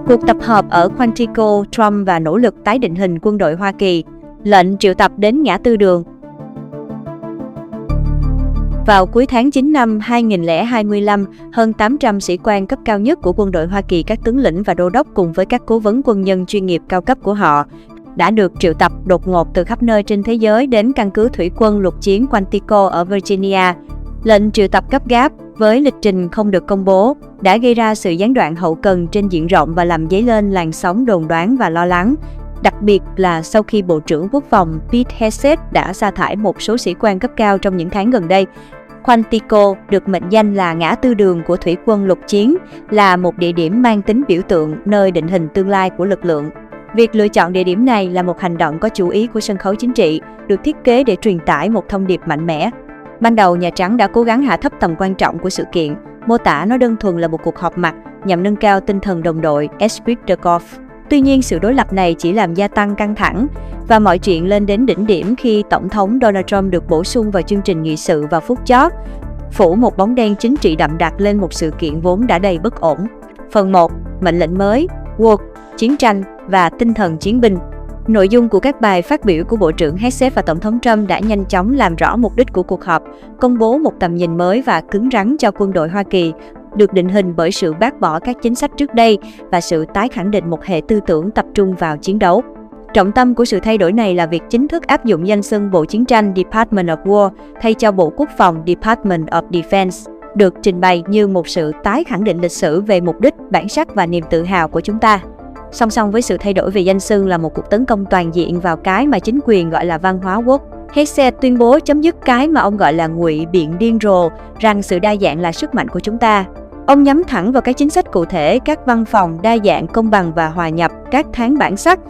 Cuộc tập hợp ở Quantico, Trump và nỗ lực tái định hình quân đội Hoa Kỳ, lệnh triệu tập đến ngã tư đường. Vào cuối tháng 9 năm 2025, hơn 800 sĩ quan cấp cao nhất của quân đội Hoa Kỳ, các tướng lĩnh và đô đốc cùng với các cố vấn quân nhân chuyên nghiệp cao cấp của họ đã được triệu tập đột ngột từ khắp nơi trên thế giới đến căn cứ thủy quân lục chiến Quantico ở Virginia. Lệnh triệu tập gấp gáp với lịch trình không được công bố đã gây ra sự gián đoạn hậu cần trên diện rộng và làm dấy lên làn sóng đồn đoán và lo lắng. Đặc biệt là sau khi Bộ trưởng Quốc phòng Pete Hegseth đã sa thải một số sĩ quan cấp cao trong những tháng gần đây. Quantico được mệnh danh là ngã tư đường của thủy quân lục chiến, là một địa điểm mang tính biểu tượng nơi định hình tương lai của lực lượng. Việc lựa chọn địa điểm này là một hành động có chủ ý của sân khấu chính trị, được thiết kế để truyền tải một thông điệp mạnh mẽ. Ban đầu, Nhà Trắng đã cố gắng hạ thấp tầm quan trọng của sự kiện, mô tả nó đơn thuần là một cuộc họp mặt nhằm nâng cao tinh thần đồng đội, esprit de corps. Tuy nhiên, sự đối lập này chỉ làm gia tăng căng thẳng, và mọi chuyện lên đến đỉnh điểm khi Tổng thống Donald Trump được bổ sung vào chương trình nghị sự vào phút chót, phủ một bóng đen chính trị đậm đặc lên một sự kiện vốn đã đầy bất ổn. Phần 1. Mệnh lệnh mới, World, chiến tranh và tinh thần chiến binh. Nội dung của các bài phát biểu của Bộ trưởng Hegseth và Tổng thống Trump đã nhanh chóng làm rõ mục đích của cuộc họp, công bố một tầm nhìn mới và cứng rắn cho quân đội Hoa Kỳ, được định hình bởi sự bác bỏ các chính sách trước đây và sự tái khẳng định một hệ tư tưởng tập trung vào chiến đấu. Trọng tâm của sự thay đổi này là việc chính thức áp dụng danh xưng Bộ Chiến tranh Department of War thay cho Bộ Quốc phòng Department of Defense, được trình bày như một sự tái khẳng định lịch sử về mục đích, bản sắc và niềm tự hào của chúng ta. Song song với sự thay đổi về danh xưng là một cuộc tấn công toàn diện vào cái mà chính quyền gọi là văn hóa woke. Hegseth tuyên bố chấm dứt cái mà ông gọi là ngụy biện điên rồ, rằng sự đa dạng là sức mạnh của chúng ta. Ông nhắm thẳng vào các chính sách cụ thể, các văn phòng đa dạng, công bằng và hòa nhập, các tháng bản sắc,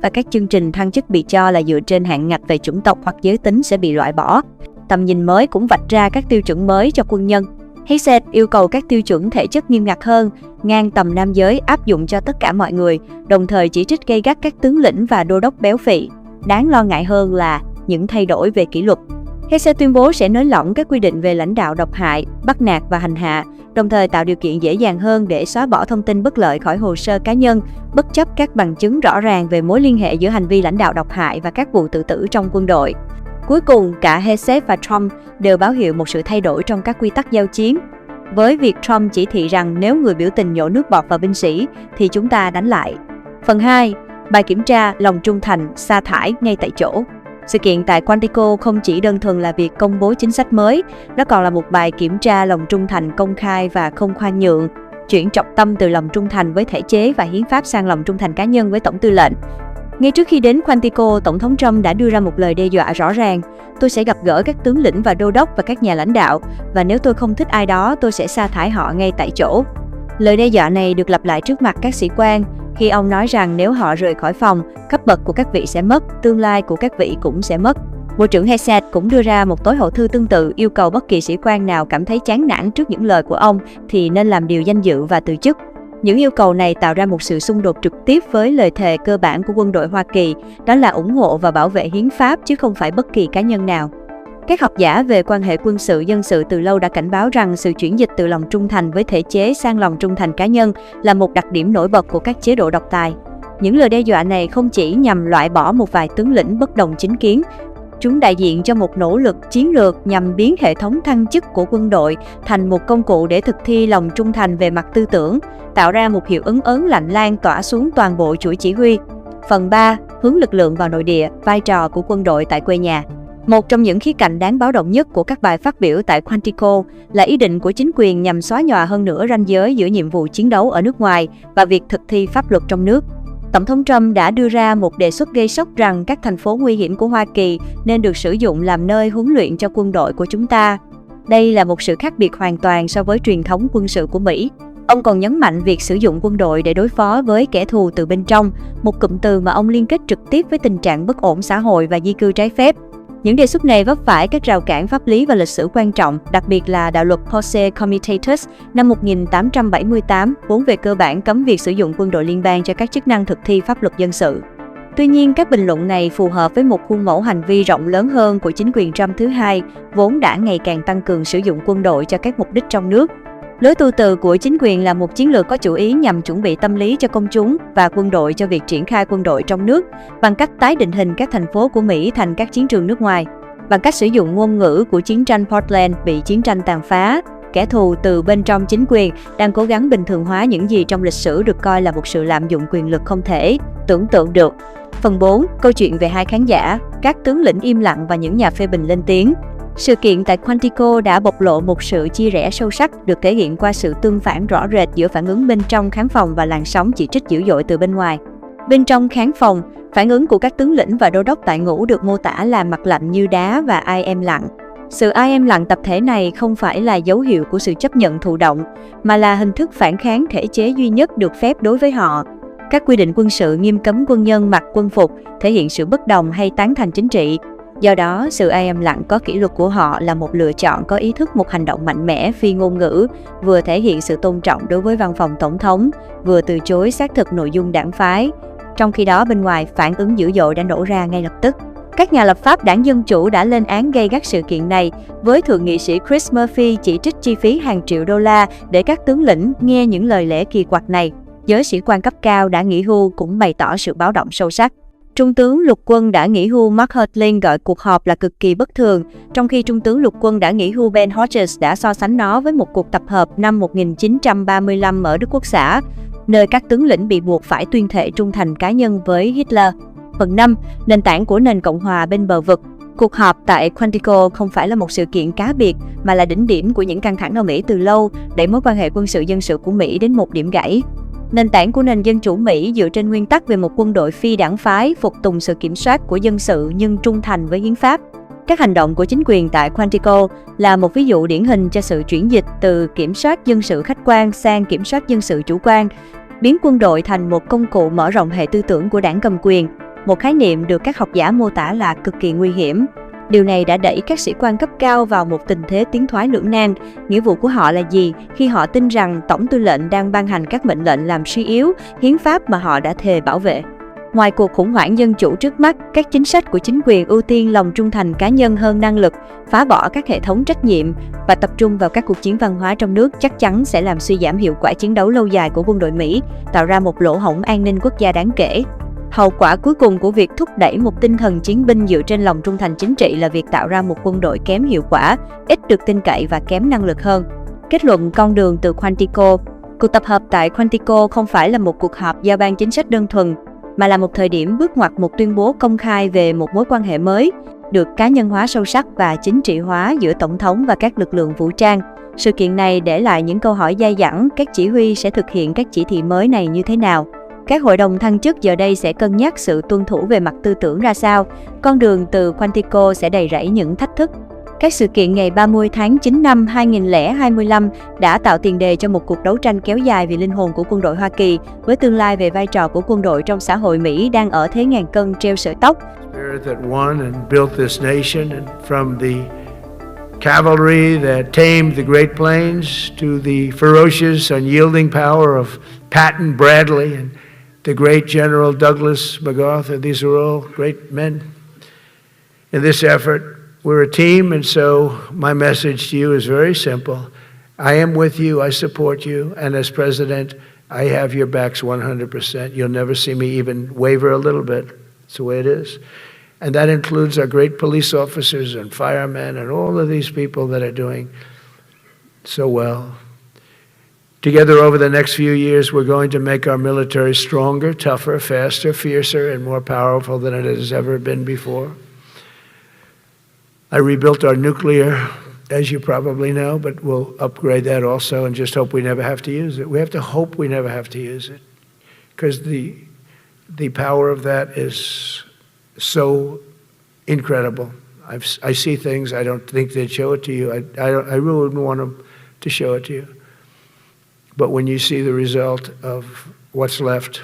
và các chương trình thăng chức bị cho là dựa trên hạn ngạch về chủng tộc hoặc giới tính sẽ bị loại bỏ. Tầm nhìn mới cũng vạch ra các tiêu chuẩn mới cho quân nhân. Hegseth yêu cầu các tiêu chuẩn thể chất nghiêm ngặt hơn, ngang tầm nam giới, áp dụng cho tất cả mọi người, đồng thời chỉ trích gay gắt các tướng lĩnh và đô đốc béo phì. Đáng lo ngại hơn là những thay đổi về kỷ luật. Hegseth tuyên bố sẽ nới lỏng các quy định về lãnh đạo độc hại, bắt nạt và hành hạ, đồng thời tạo điều kiện dễ dàng hơn để xóa bỏ thông tin bất lợi khỏi hồ sơ cá nhân, bất chấp các bằng chứng rõ ràng về mối liên hệ giữa hành vi lãnh đạo độc hại và các vụ tự tử trong quân đội. Cuối cùng, cả Hegseth và Trump đều báo hiệu một sự thay đổi trong các quy tắc giao chiến. Với việc Trump chỉ thị rằng nếu người biểu tình nhổ nước bọt vào binh sĩ thì chúng ta đánh lại. Phần 2. Bài kiểm tra lòng trung thành, sa thải ngay tại chỗ. Sự kiện tại Quantico không chỉ đơn thuần là việc công bố chính sách mới, nó còn là một bài kiểm tra lòng trung thành công khai và không khoan nhượng, chuyển trọng tâm từ lòng trung thành với thể chế và hiến pháp sang lòng trung thành cá nhân với tổng tư lệnh. Ngay trước khi đến Quantico, Tổng thống Trump đã đưa ra một lời đe dọa rõ ràng: tôi sẽ gặp gỡ các tướng lĩnh và đô đốc và các nhà lãnh đạo, và nếu tôi không thích ai đó, tôi sẽ sa thải họ ngay tại chỗ. Lời đe dọa này được lặp lại trước mặt các sĩ quan, khi ông nói rằng nếu họ rời khỏi phòng, cấp bậc của các vị sẽ mất, tương lai của các vị cũng sẽ mất. Bộ trưởng Hegseth cũng đưa ra một tối hậu thư tương tự, yêu cầu bất kỳ sĩ quan nào cảm thấy chán nản trước những lời của ông thì nên làm điều danh dự và từ chức. Những yêu cầu này tạo ra một sự xung đột trực tiếp với lời thề cơ bản của quân đội Hoa Kỳ, đó là ủng hộ và bảo vệ hiến pháp chứ không phải bất kỳ cá nhân nào. Các học giả về quan hệ quân sự dân sự từ lâu đã cảnh báo rằng sự chuyển dịch từ lòng trung thành với thể chế sang lòng trung thành cá nhân là một đặc điểm nổi bật của các chế độ độc tài. Những lời đe dọa này không chỉ nhằm loại bỏ một vài tướng lĩnh bất đồng chính kiến, chúng đại diện cho một nỗ lực chiến lược nhằm biến hệ thống thăng chức của quân đội thành một công cụ để thực thi lòng trung thành về mặt tư tưởng, tạo ra một hiệu ứng ớn lạnh lan tỏa xuống toàn bộ chuỗi chỉ huy. Phần 3. Hướng lực lượng vào nội địa, vai trò của quân đội tại quê nhà. Một trong những khía cạnh đáng báo động nhất của các bài phát biểu tại Quantico là ý định của chính quyền nhằm xóa nhòa hơn nữa ranh giới giữa nhiệm vụ chiến đấu ở nước ngoài và việc thực thi pháp luật trong nước. Tổng thống Trump đã đưa ra một đề xuất gây sốc rằng các thành phố nguy hiểm của Hoa Kỳ nên được sử dụng làm nơi huấn luyện cho quân đội của chúng ta. Đây là một sự khác biệt hoàn toàn so với truyền thống quân sự của Mỹ. Ông còn nhấn mạnh việc sử dụng quân đội để đối phó với kẻ thù từ bên trong, một cụm từ mà ông liên kết trực tiếp với tình trạng bất ổn xã hội và di cư trái phép. Những đề xuất này vấp phải các rào cản pháp lý và lịch sử quan trọng, đặc biệt là đạo luật Posse Comitatus năm 1878, vốn về cơ bản cấm việc sử dụng quân đội liên bang cho các chức năng thực thi pháp luật dân sự. Tuy nhiên, các bình luận này phù hợp với một khuôn mẫu hành vi rộng lớn hơn của chính quyền Trump thứ hai, vốn đã ngày càng tăng cường sử dụng quân đội cho các mục đích trong nước. Lối tu từ của chính quyền là một chiến lược có chủ ý nhằm chuẩn bị tâm lý cho công chúng và quân đội cho việc triển khai quân đội trong nước bằng cách tái định hình các thành phố của Mỹ thành các chiến trường nước ngoài. Bằng cách sử dụng ngôn ngữ của chiến tranh Portland bị chiến tranh tàn phá, kẻ thù từ bên trong chính quyền đang cố gắng bình thường hóa những gì trong lịch sử được coi là một sự lạm dụng quyền lực không thể tưởng tượng được. Phần 4. Câu chuyện về hai khán giả, các tướng lĩnh im lặng và những nhà phê bình lên tiếng. Sự kiện tại Quantico đã bộc lộ một sự chia rẽ sâu sắc được thể hiện qua sự tương phản rõ rệt giữa phản ứng bên trong khán phòng và làn sóng chỉ trích dữ dội từ bên ngoài. Bên trong khán phòng, phản ứng của các tướng lĩnh và đô đốc tại ngũ được mô tả là mặt lạnh như đá và ai em lặng. Sự ai em lặng tập thể này không phải là dấu hiệu của sự chấp nhận thụ động, mà là hình thức phản kháng thể chế duy nhất được phép đối với họ. Các quy định quân sự nghiêm cấm quân nhân mặc quân phục, thể hiện sự bất đồng hay tán thành chính trị. Do đó, sự ai em lặng có kỷ luật của họ là một lựa chọn có ý thức một hành động mạnh mẽ phi ngôn ngữ, vừa thể hiện sự tôn trọng đối với văn phòng tổng thống, vừa từ chối xác thực nội dung đảng phái. Trong khi đó, bên ngoài, phản ứng dữ dội đã nổ ra ngay lập tức. Các nhà lập pháp đảng Dân Chủ đã lên án gay gắt sự kiện này, với thượng nghị sĩ Chris Murphy chỉ trích chi phí hàng triệu đô la để các tướng lĩnh nghe những lời lẽ kỳ quặc này. Giới sĩ quan cấp cao đã nghỉ hưu cũng bày tỏ sự báo động sâu sắc. Trung tướng lục quân đã nghỉ hưu Mark Hurtling gọi cuộc họp là cực kỳ bất thường, trong khi Trung tướng lục quân đã nghỉ hưu Ben Hodges đã so sánh nó với một cuộc tập hợp năm 1935 ở Đức Quốc xã, nơi các tướng lĩnh bị buộc phải tuyên thệ trung thành cá nhân với Hitler. Phần 5. Nền tảng của nền Cộng hòa bên bờ vực. Cuộc họp tại Quantico không phải là một sự kiện cá biệt, mà là đỉnh điểm của những căng thẳng ở Mỹ từ lâu, đẩy mối quan hệ quân sự dân sự của Mỹ đến một điểm gãy. Nền tảng của nền dân chủ Mỹ dựa trên nguyên tắc về một quân đội phi đảng phái phục tùng sự kiểm soát của dân sự nhưng trung thành với hiến pháp. Các hành động của chính quyền tại Quantico là một ví dụ điển hình cho sự chuyển dịch từ kiểm soát dân sự khách quan sang kiểm soát dân sự chủ quan, biến quân đội thành một công cụ mở rộng hệ tư tưởng của đảng cầm quyền, một khái niệm được các học giả mô tả là cực kỳ nguy hiểm. Điều này đã đẩy các sĩ quan cấp cao vào một tình thế tiến thoái lưỡng nan. Nghĩa vụ của họ là gì khi họ tin rằng Tổng tư lệnh đang ban hành các mệnh lệnh làm suy yếu hiến pháp mà họ đã thề bảo vệ? Ngoài cuộc khủng hoảng dân chủ trước mắt, các chính sách của chính quyền ưu tiên lòng trung thành cá nhân hơn năng lực, phá bỏ các hệ thống trách nhiệm và tập trung vào các cuộc chiến văn hóa trong nước chắc chắn sẽ làm suy giảm hiệu quả chiến đấu lâu dài của quân đội Mỹ, tạo ra một lỗ hổng an ninh quốc gia đáng kể. Hậu quả cuối cùng của việc thúc đẩy một tinh thần chiến binh dựa trên lòng trung thành chính trị là việc tạo ra một quân đội kém hiệu quả, ít được tin cậy và kém năng lực hơn. Kết luận con đường từ Quantico. Cuộc tập hợp tại Quantico không phải là một cuộc họp giao ban chính sách đơn thuần, mà là một thời điểm bước ngoặt một tuyên bố công khai về một mối quan hệ mới, được cá nhân hóa sâu sắc và chính trị hóa giữa Tổng thống và các lực lượng vũ trang. Sự kiện này để lại những câu hỏi dai dẳng, các chỉ huy sẽ thực hiện các chỉ thị mới này như thế nào? Các hội đồng thăng chức giờ đây sẽ cân nhắc sự tuân thủ về mặt tư tưởng ra sao. Con đường từ Quantico sẽ đầy rẫy những thách thức. Các sự kiện ngày 30 tháng 9 năm 2025 đã tạo tiền đề cho một cuộc đấu tranh kéo dài vì linh hồn của quân đội Hoa Kỳ, với tương lai về vai trò của quân đội trong xã hội Mỹ đang ở thế ngàn cân treo sợi tóc. Cavalry that tamed the Great Plains to the ferocious, unyielding power of Patton, Bradley, and the great General Douglas MacArthur. These are all great men. In this effort, we're a team, and so my message to you is very simple. I am with you, I support you, and as President, I have your backs 100%. You'll never see me even waver a little bit. It's the way it is. And that includes our great police officers and firemen and all of these people that are doing so well. Together over the next few years, we're going to make our military stronger, tougher, faster, fiercer, and more powerful than it has ever been before. I rebuilt our nuclear, as you probably know, but we'll upgrade that also and just hope we never have to use it. We have to hope we never have to use it, because the power of that is so incredible. I see things I don't think they'd show it to you. I really wouldn't want them to show it to you. But when you see the result of what's left,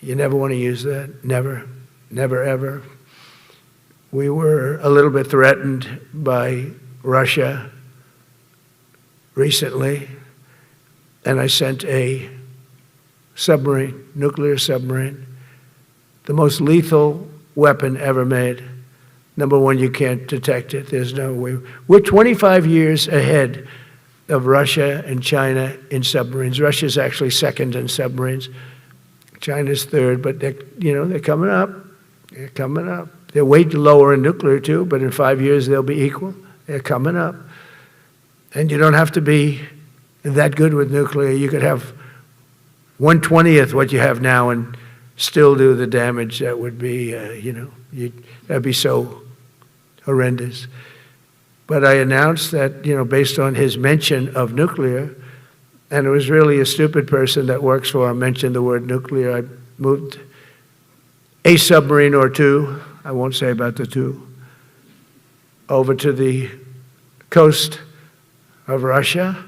you never want to use that. Never, never, ever. We were a little bit threatened by Russia recently, and I sent a submarine, nuclear submarine, the most lethal weapon ever made. Number one, you can't detect it. There's no way. We're 25 years ahead of Russia and China in submarines. Russia's actually second in submarines. China's third, but they're coming up. They're coming up. They're way lower in nuclear too, but in 5 years they'll be equal. They're coming up. And you don't have to be that good with nuclear. You could have 1/20th what you have now and still do the damage that would be, that'd be so horrendous. But I announced that, based on his mention of nuclear, and it was really a stupid person that works for him mentioned the word nuclear, I moved a submarine or two, I won't say about the two, over to the coast of Russia,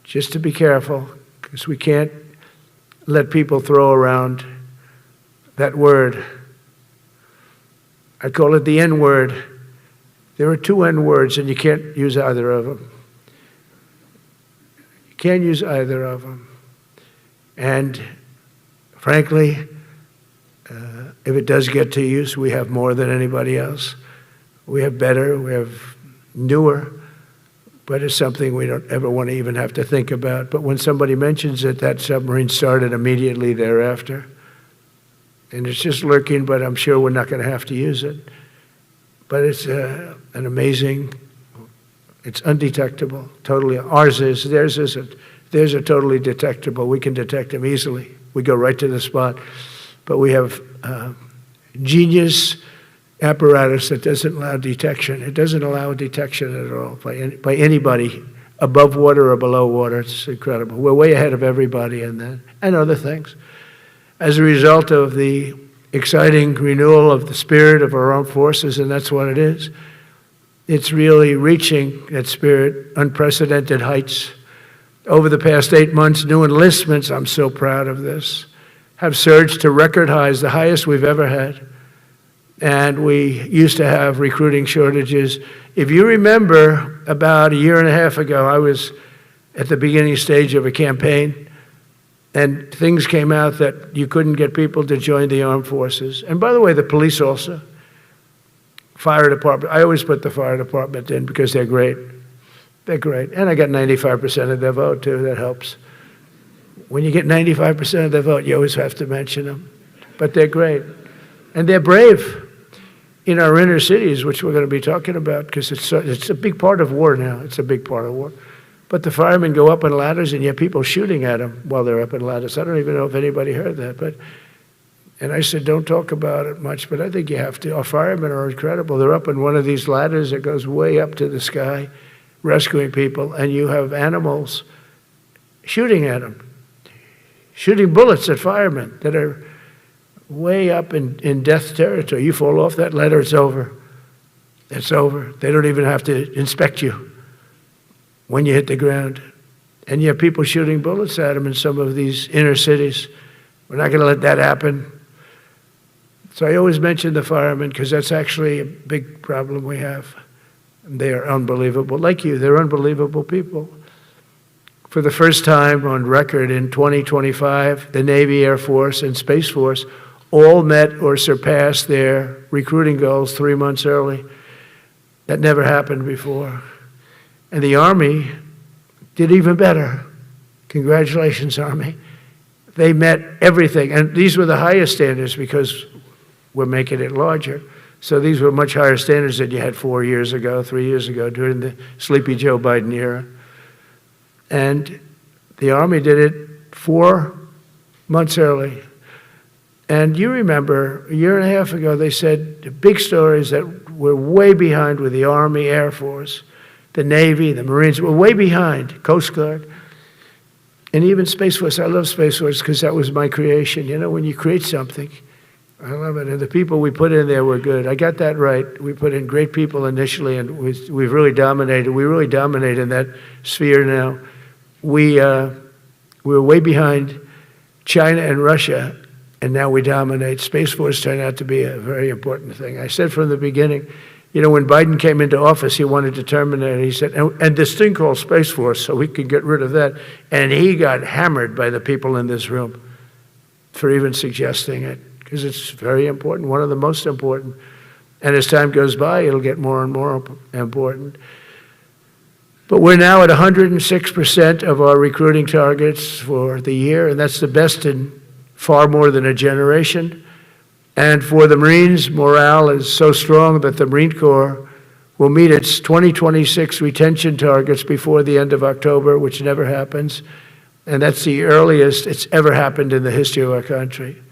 just to be careful, because we can't let people throw around that word. I call it the N-word. There are two N-words, and you can't use either of them. You can't use either of them. And frankly, if it does get to use, we have more than anybody else. We have better, we have newer, but it's something we don't ever want to even have to think about. But when somebody mentions it, that submarine started immediately thereafter. And it's just lurking, but I'm sure we're not going to have to use it. But it's an amazing, it's undetectable, totally. Ours is, theirs isn't. Theirs are totally detectable. We can detect them easily. We go right to the spot. But we have genius apparatus that doesn't allow detection. It doesn't allow detection at all by anybody above water or below water. It's incredible. We're way ahead of everybody in that, and other things. As a result of the exciting renewal of the spirit of our armed forces, and that's what it is. It's really reaching that spirit, unprecedented heights. Over the past 8 months, new enlistments, I'm so proud of this, have surged to record highs, the highest we've ever had. And we used to have recruiting shortages. If you remember, about a year and a half ago, I was at the beginning stage of a campaign, and things came out that you couldn't get people to join the armed forces. And by the way, the police also. Fire department, I always put the fire department in because they're great. They're great. And I got 95% of their vote too, that helps. When you get 95% of their vote, you always have to mention them. But they're great. And they're brave in our inner cities, which we're going to be talking about, because it's a big part of war now. It's a big part of war. But the firemen go up on ladders, and you have people shooting at them while they're up on ladders. I don't even know if anybody heard that. And I said, don't talk about it much, but I think you have to. Our firemen are incredible. They're up on one of these ladders that goes way up to the sky, rescuing people, and you have animals shooting at them, shooting bullets at firemen that are way up in death territory. You fall off that ladder, it's over. It's over. They don't even have to inspect you when you hit the ground. And you have people shooting bullets at them in some of these inner cities. We're not going to let that happen. So I always mention the firemen because that's actually a big problem we have. And they are unbelievable. Like you, they're unbelievable people. For the first time on record in 2025, the Navy, Air Force, and Space Force all met or surpassed their recruiting goals 3 months early. That never happened before. And the Army did even better. Congratulations, Army. They met everything. And these were the highest standards because we're making it larger. So these were much higher standards than you had 4 years ago, 3 years ago, during the sleepy Joe Biden era. And the Army did it 4 months early. And you remember, a year and a half ago, they said the big stories that we're way behind with the Army, Air Force, the Navy, the Marines. We're way behind, Coast Guard. And even Space Force. I love Space Force because that was my creation. You know, when you create something, I love it. And the people we put in there were good. I got that right. We put in great people initially, and we've really dominated. We really dominate in that sphere now. We were way behind China and Russia, and now we dominate. Space Force turned out to be a very important thing. I said from the beginning, you know, when Biden came into office, he wanted to terminate it. He said, and this thing called Space Force, so we could get rid of that. And he got hammered by the people in this room for even suggesting it, because it's very important, one of the most important. And as time goes by, it'll get more and more important. But we're now at 106% of our recruiting targets for the year, and that's the best in far more than a generation. And for the Marines, morale is so strong that the Marine Corps will meet its 2026 retention targets before the end of October, which never happens. And that's the earliest it's ever happened in the history of our country.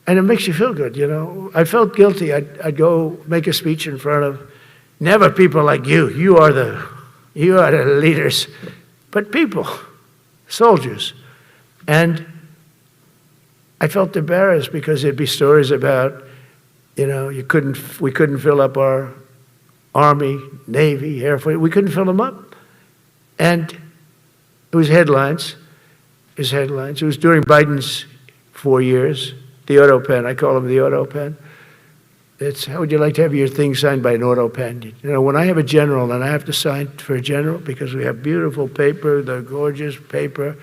And it makes you feel good, you know. I felt guilty. I'd go make a speech in front of never people like you. You are the leaders, but people, soldiers. And I felt embarrassed because there'd be stories about, you know, we couldn't fill up our Army, Navy, Air Force. We couldn't fill them up. And it was headlines. It was during Biden's 4 years. The auto pen, I call him the auto pen. It's, how would you like to have your thing signed by an auto pen? You know, when I have a general and I have to sign for a general because we have beautiful paper, the gorgeous paper,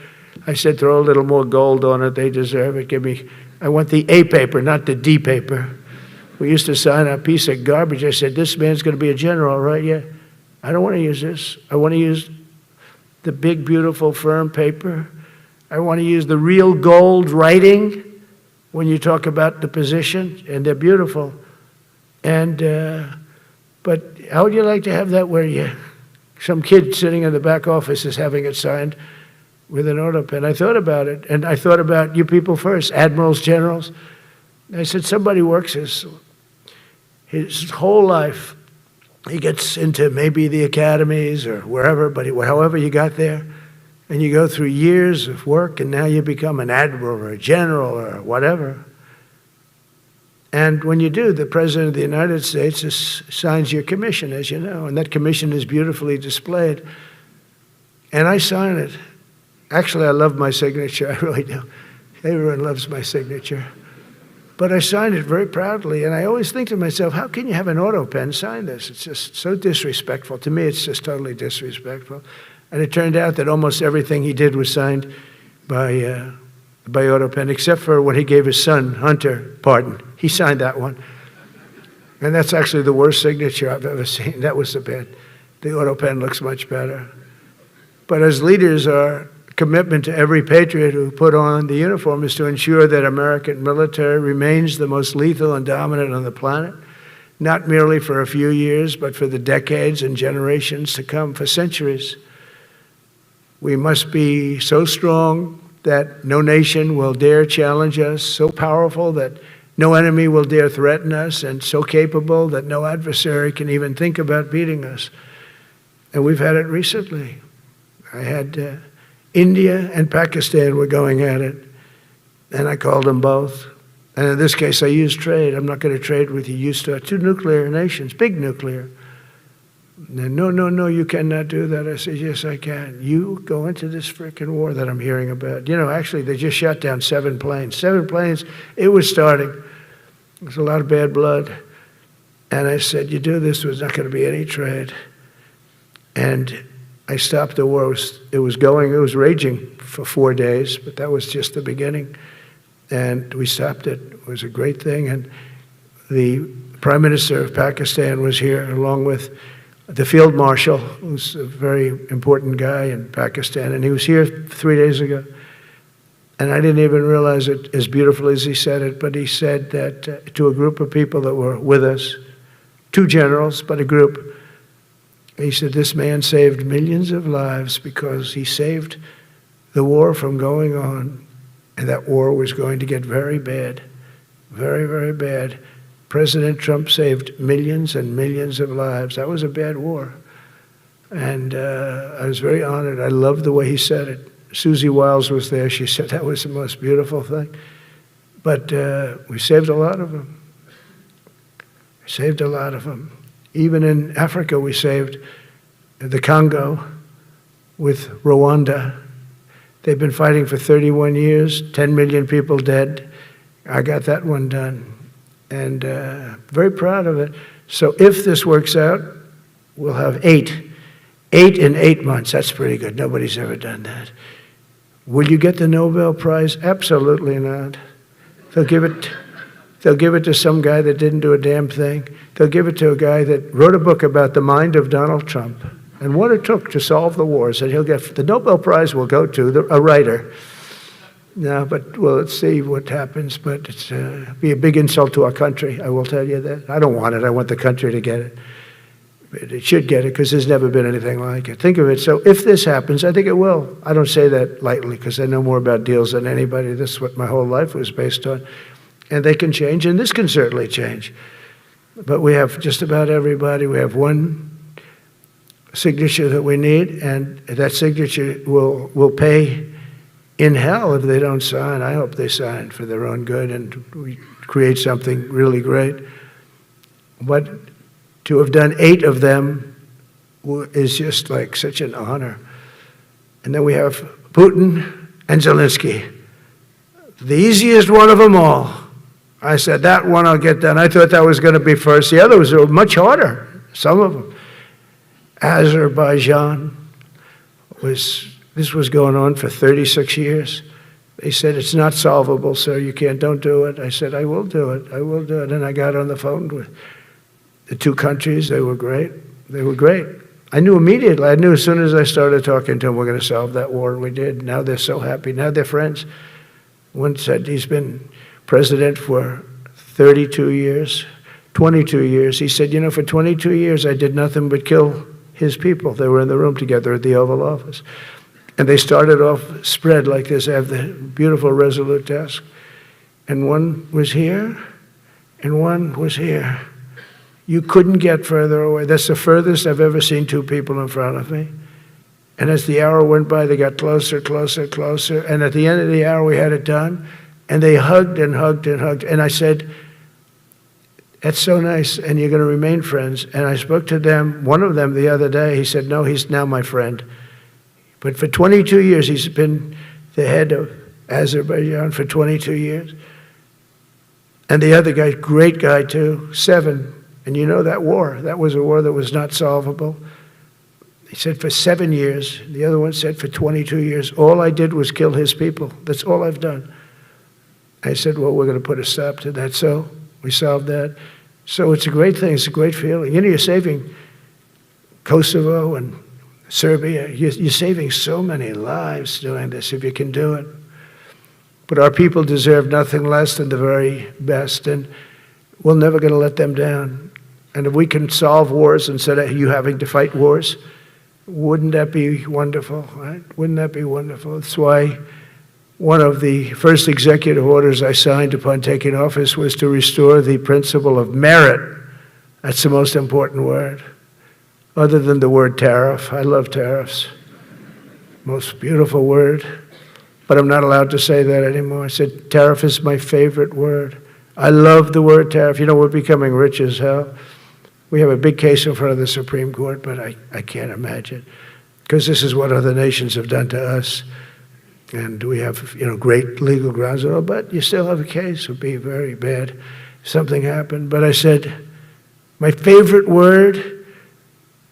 I said, throw a little more gold on it. They deserve it. I want the A paper, not the D paper. We used to sign a piece of garbage. I said, this man's going to be a general, right? Yeah. I don't want to use this. I want to use the big, beautiful, firm paper. I want to use the real gold writing when you talk about the position, and they're beautiful. And, but how would you like to have that where some kid sitting in the back office is having it signed with an auto pen? I thought about it, and I thought about you people first, admirals, generals. I said, somebody works his whole life. He gets into maybe the academies or wherever, but however you got there, and you go through years of work, and now you become an admiral or a general or whatever. And when you do, the President of the United States signs your commission, as you know, and that commission is beautifully displayed. And I sign it. Actually, I love my signature, I really do. Everyone loves my signature. But I signed it very proudly, and I always think to myself, how can you have an auto pen sign this? It's just so disrespectful. To me, it's just totally disrespectful. And it turned out that almost everything he did was signed by auto pen, except for when he gave his son, Hunter, pardon. He signed that one. And that's actually the worst signature I've ever seen. That was the bad. The auto pen looks much better. But as leaders, our commitment to every patriot who put on the uniform is to ensure that American military remains the most lethal and dominant on the planet, not merely for a few years, but for the decades and generations to come, for centuries. We must be so strong that no nation will dare challenge us, so powerful that no enemy will dare threaten us, and so capable that no adversary can even think about beating us. And we've had it recently. I had India and Pakistan were going at it, and I called them both. And in this case, I used trade. I'm not going to trade with you. You start two nuclear nations, big nuclear. And no, you cannot do that. I said, yes, I can. You go into this frickin' war that I'm hearing about. You know, actually, they just shot down 7 planes. 7 planes, it was starting. There's a lot of bad blood. And I said, you do this, there's not going to be any trade. And I stopped the war. It was raging for 4 days, but that was just the beginning. And we stopped it. It was a great thing. And the Prime Minister of Pakistan was here, along with the Field Marshal, who's a very important guy in Pakistan, and he was here 3 days ago. And I didn't even realize it as beautiful as he said it, but he said that to a group of people that were with us, 2 generals, but a group, he said, this man saved millions of lives because he saved the war from going on, and that war was going to get very bad, very, very bad. President Trump saved millions and millions of lives. That was a bad war. And I was very honored. I loved the way he said it. Susie Wiles was there. She said that was the most beautiful thing. But we saved a lot of them. Saved a lot of them. Even in Africa, we saved the Congo with Rwanda. They've been fighting for 31 years, 10 million people dead. I got that one done. And very proud of it. So if this works out, we'll have 8. 8 in 8 months. That's pretty good. Nobody's ever done that. Will you get the Nobel Prize? Absolutely not. They'll give it to some guy that didn't do a damn thing. They'll give it to a guy that wrote a book about the mind of Donald Trump. and what it took to solve the wars. And he'll get, the Nobel Prize will go to a writer. No, but well, let's see what happens. But it's be a big insult to our country, I will tell you that. I don't want it. I want the country to get it. But it should get it because there's never been anything like it. Think of it. So if this happens, I think it will. I don't say that lightly because I know more about deals than anybody. This is what my whole life was based on. And they can change, and this can certainly change. But we have just about everybody. We have one signature that we need, and that signature will pay in hell if they don't sign. I hope they sign for their own good and we create something really great. But to have done 8 of them is just like such an honor. And then we have Putin and Zelensky, the easiest one of them all. I said, that one I'll get done. I thought that was going to be first. The others were much harder, some of them. Azerbaijan this was going on for 36 years. They said, it's not solvable, sir, don't do it. I said, I will do it, I will do it. And I got on the phone with the 2 countries. They were great. They were great. I knew immediately. I knew as soon as I started talking to them, we're going to solve that war, and we did. Now they're so happy. Now they're friends. One said he's been president for 32 years, 22 years. He said, for 22 years, I did nothing but kill his people. They were in the room together at the Oval Office. And they started off spread like this. I have the beautiful Resolute desk. And one was here, and one was here. You couldn't get further away. That's the furthest I've ever seen 2 people in front of me. And as the hour went by, they got closer, closer, closer. And at the end of the hour, we had it done. And they hugged and hugged and hugged. And I said, that's so nice, and you're going to remain friends. And I spoke to them, one of them the other day. He said, no, he's now my friend. But for 22 years, he's been the head of Azerbaijan for 22 years. And the other guy, great guy too, 7. And that war, that was a war that was not solvable. He said for 7 years. The other one said for 22 years. All I did was kill his people. That's all I've done. I said, well, we're going to put a stop to that. So we solved that. So it's a great thing. It's a great feeling. You're saving Kosovo and Serbia. You're saving so many lives doing this if you can do it. But our people deserve nothing less than the very best, and we're never going to let them down. And if we can solve wars instead of you having to fight wars, wouldn't that be wonderful, right? Wouldn't that be wonderful? That's why one of the first executive orders I signed upon taking office was to restore the principle of merit. That's the most important word. Other than the word tariff. I love tariffs. Most beautiful word. But I'm not allowed to say that anymore. I said tariff is my favorite word. I love the word tariff. We're becoming rich as hell. We have a big case in front of the Supreme Court, but I can't imagine. Because this is what other nations have done to us. And we have, great legal grounds and all, but you still have a case. It would be very bad if something happened. But I said, my favorite word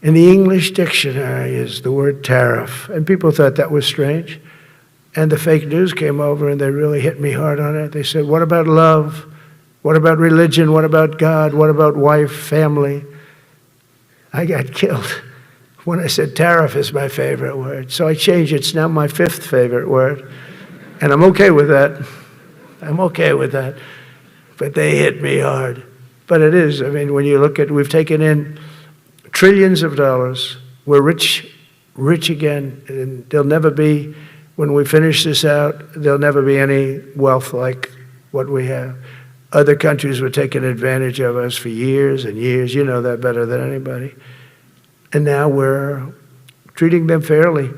in the English dictionary is the word tariff. And people thought that was strange. And the fake news came over and they really hit me hard on it. They said, what about love? What about religion? What about God? What about wife, family? I got killed when I said tariff is my favorite word. So I changed it. It's now my 5th favorite word. And I'm okay with that. I'm okay with that. But they hit me hard. But it is. When you look at, we've taken in trillions of dollars. We're rich again. And there'll never be, when we finish this out, there'll never be any wealth like what we have. Other countries were taking advantage of us for years and years. You know that better than anybody. And now we're treating them fairly.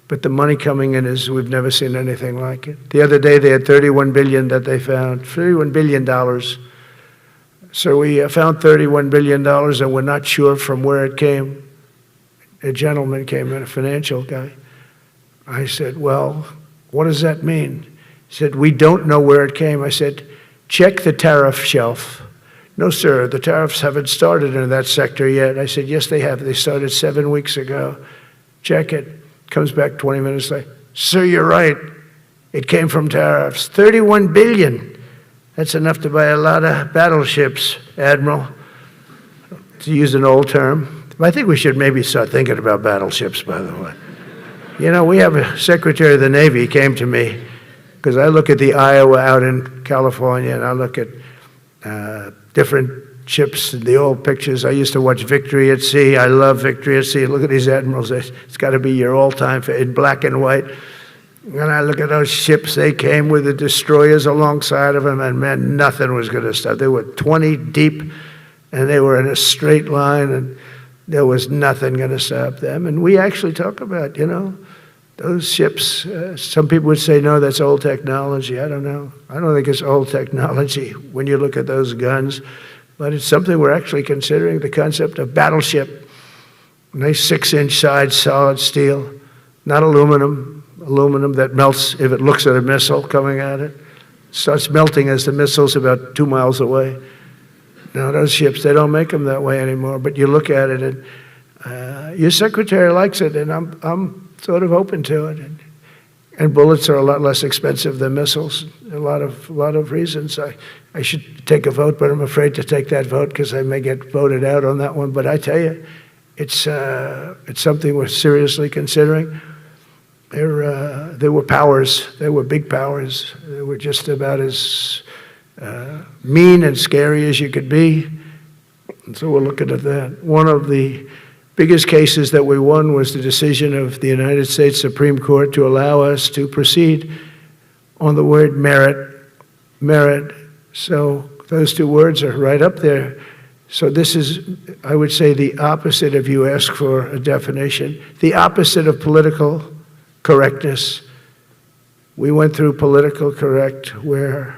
But the money coming in is, we've never seen anything like it. The other day they had $31 billion that they found, $31 billion. So we found $31 billion and we're not sure from where it came. A gentleman came in, a financial guy. I said, well, what does that mean? He said, we don't know where it came. I said, check the tariff shelf. No, sir, the tariffs haven't started in that sector yet. I said, yes, they have. They started 7 weeks ago. Check it. Comes back 20 minutes later. Sir, you're right. It came from tariffs. $31 billion. That's enough to buy a lot of battleships, Admiral, to use an old term. I think we should maybe start thinking about battleships, by the way. You know, we have a Secretary of the Navy came to me, because I look at the Iowa out in California, and I look at different ships, the old pictures. I used to watch Victory at Sea. I love Victory at Sea. Look at these admirals. It's got to be your all-time in black and white. And I look at those ships. They came with the destroyers alongside of them, and man, nothing was going to stop. They were 20 deep, and they were in a straight line, and there was nothing going to stop them. And we actually talk about, you know, those ships. Some people would say, no, that's old technology. I don't know. I don't think it's old technology when you look at those guns. But it's something we're actually considering, the concept of battleship. Nice 6-inch sides, solid steel, not aluminum that melts if it looks at a missile coming at it. Starts melting as the missile's about 2 miles away. Now, those ships, they don't make them that way anymore, but you look at it, and your secretary likes it, and I'm sort of open to it. And bullets are a lot less expensive than missiles. A lot of reasons. I should take a vote, but I'm afraid to take that vote because I may get voted out on that one. But I tell you, it's something we're seriously considering. There were powers. There were big powers. They were just about as mean and scary as you could be. And so we're looking at that. One of the biggest cases that we won was the decision of the United States Supreme Court to allow us to proceed on the word merit. Merit. So those two words are right up there. So this is, I would say, the opposite if you ask for a definition. The opposite of political correctness. We went through political correct, where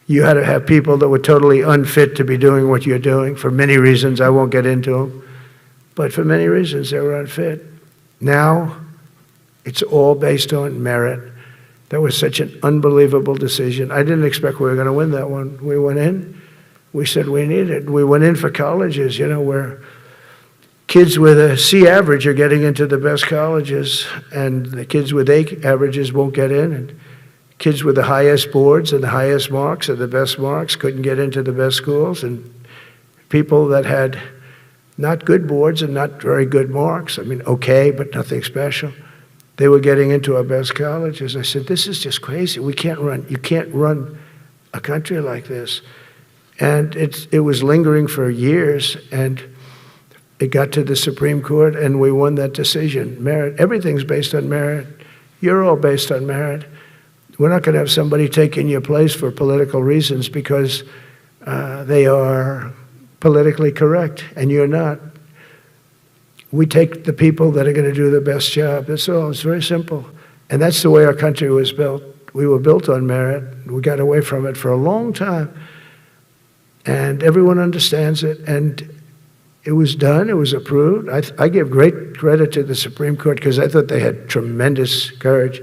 you had to have people that were totally unfit to be doing what you're doing for many reasons. I won't get into them. But for many reasons, they were unfit. Now, it's all based on merit. That was such an unbelievable decision. I didn't expect we were going to win that one. We went in. We said we need it. We went in for colleges, you know, where kids with a C average are getting into the best colleges, and the kids with A averages won't get in, and kids with the highest boards and the highest marks and the best marks couldn't get into the best schools, and people that had not good boards and not very good marks, I mean, okay, but nothing special, they were getting into our best colleges. I said, this is just crazy. You can't run a country like this. And it was lingering for years, and it got to the Supreme Court, and we won that decision. Merit, everything's based on merit. You're all based on merit. We're not going to have somebody taking your place for political reasons because they are politically correct, and you're not. We take the people that are going to do the best job. That's all. It's very simple. And that's the way our country was built. We were built on merit. We got away from it for a long time. And everyone understands it. And it was done. It was approved. I give great credit to the Supreme Court because I thought they had tremendous courage.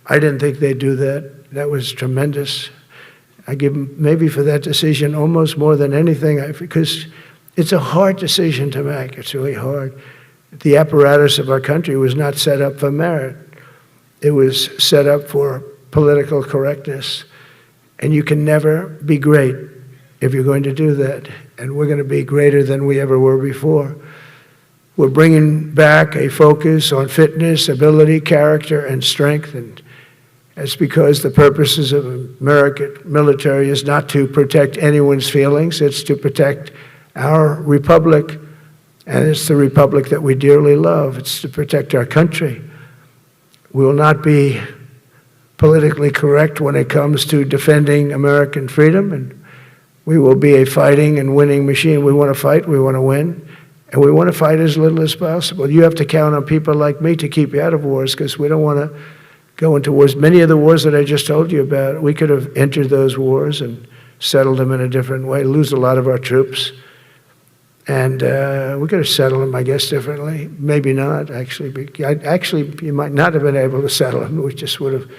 I didn't think they'd do that. That was tremendous. I give them maybe for that decision almost more than anything, because it's a hard decision to make. It's really hard. The apparatus of our country was not set up for merit. It was set up for political correctness. And you can never be great if you're going to do that. And we're going to be greater than we ever were before. We're bringing back a focus on fitness, ability, character, and strength. And that's because the purposes of American military is not to protect anyone's feelings. It's to protect our republic, and it's the republic that we dearly love. It's to protect our country. We will not be politically correct when it comes to defending American freedom, and we will be a fighting and winning machine. We want to fight, we want to win, and we want to fight as little as possible. You have to count on people like me to keep you out of wars, because we don't want to go into wars. Many of the wars that I just told you about, we could have entered those wars and settled them in a different way, lose a lot of our troops. And we could have settled them, I guess, differently. Maybe not, actually. Actually, you might not have been able to settle them. We just would have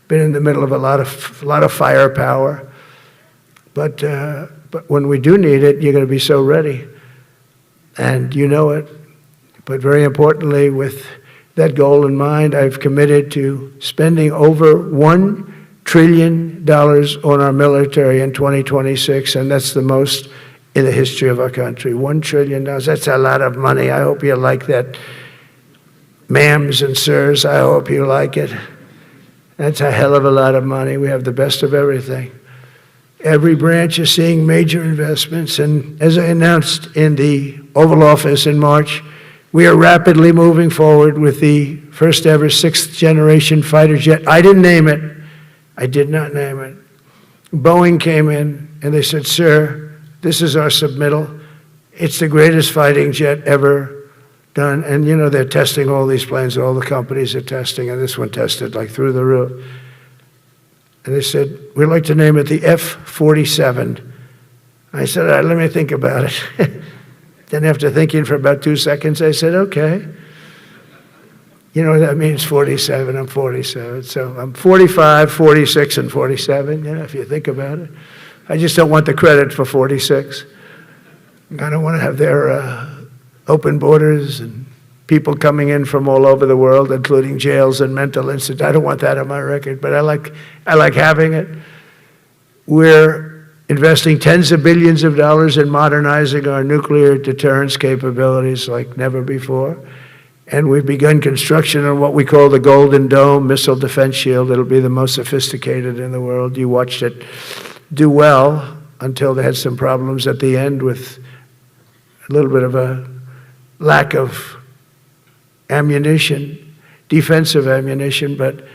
been in the middle of a lot of firepower. But when we do need it, you're going to be so ready. And you know it. But very importantly, with that goal in mind, I've committed to spending over $1 trillion on our military in 2026, and that's the most in the history of our country. $1 trillion. That's a lot of money. I hope you like that. Ma'ams and sirs, I hope you like it. That's a hell of a lot of money. We have the best of everything. Every branch is seeing major investments. And as I announced in the Oval Office in March, we are rapidly moving forward with the first ever 6th generation fighter jet. I didn't name it. I did not name it. Boeing came in and they said, sir, this is our submittal. It's the greatest fighting jet ever done. And you know, they're testing all these planes, all the companies are testing, and this one tested like through the roof. And they said, we'd like to name it the F-47. I said, all right, let me think about it. Then after thinking for about 2 seconds, I said, okay. You know what that means, 47, I'm 47. So I'm 45, 46, and 47, you know, if you think about it. I just don't want the credit for 46. I don't want to have their open borders and people coming in from all over the world, including jails and mental institutes. I don't want that on my record, but I like having it. We're investing tens of billions of dollars in modernizing our nuclear deterrence capabilities like never before. And we've begun construction on what we call the Golden Dome missile defense shield. It'll be the most sophisticated in the world. You watched it do well until they had some problems at the end with a little bit of a lack of ammunition, defensive ammunition, but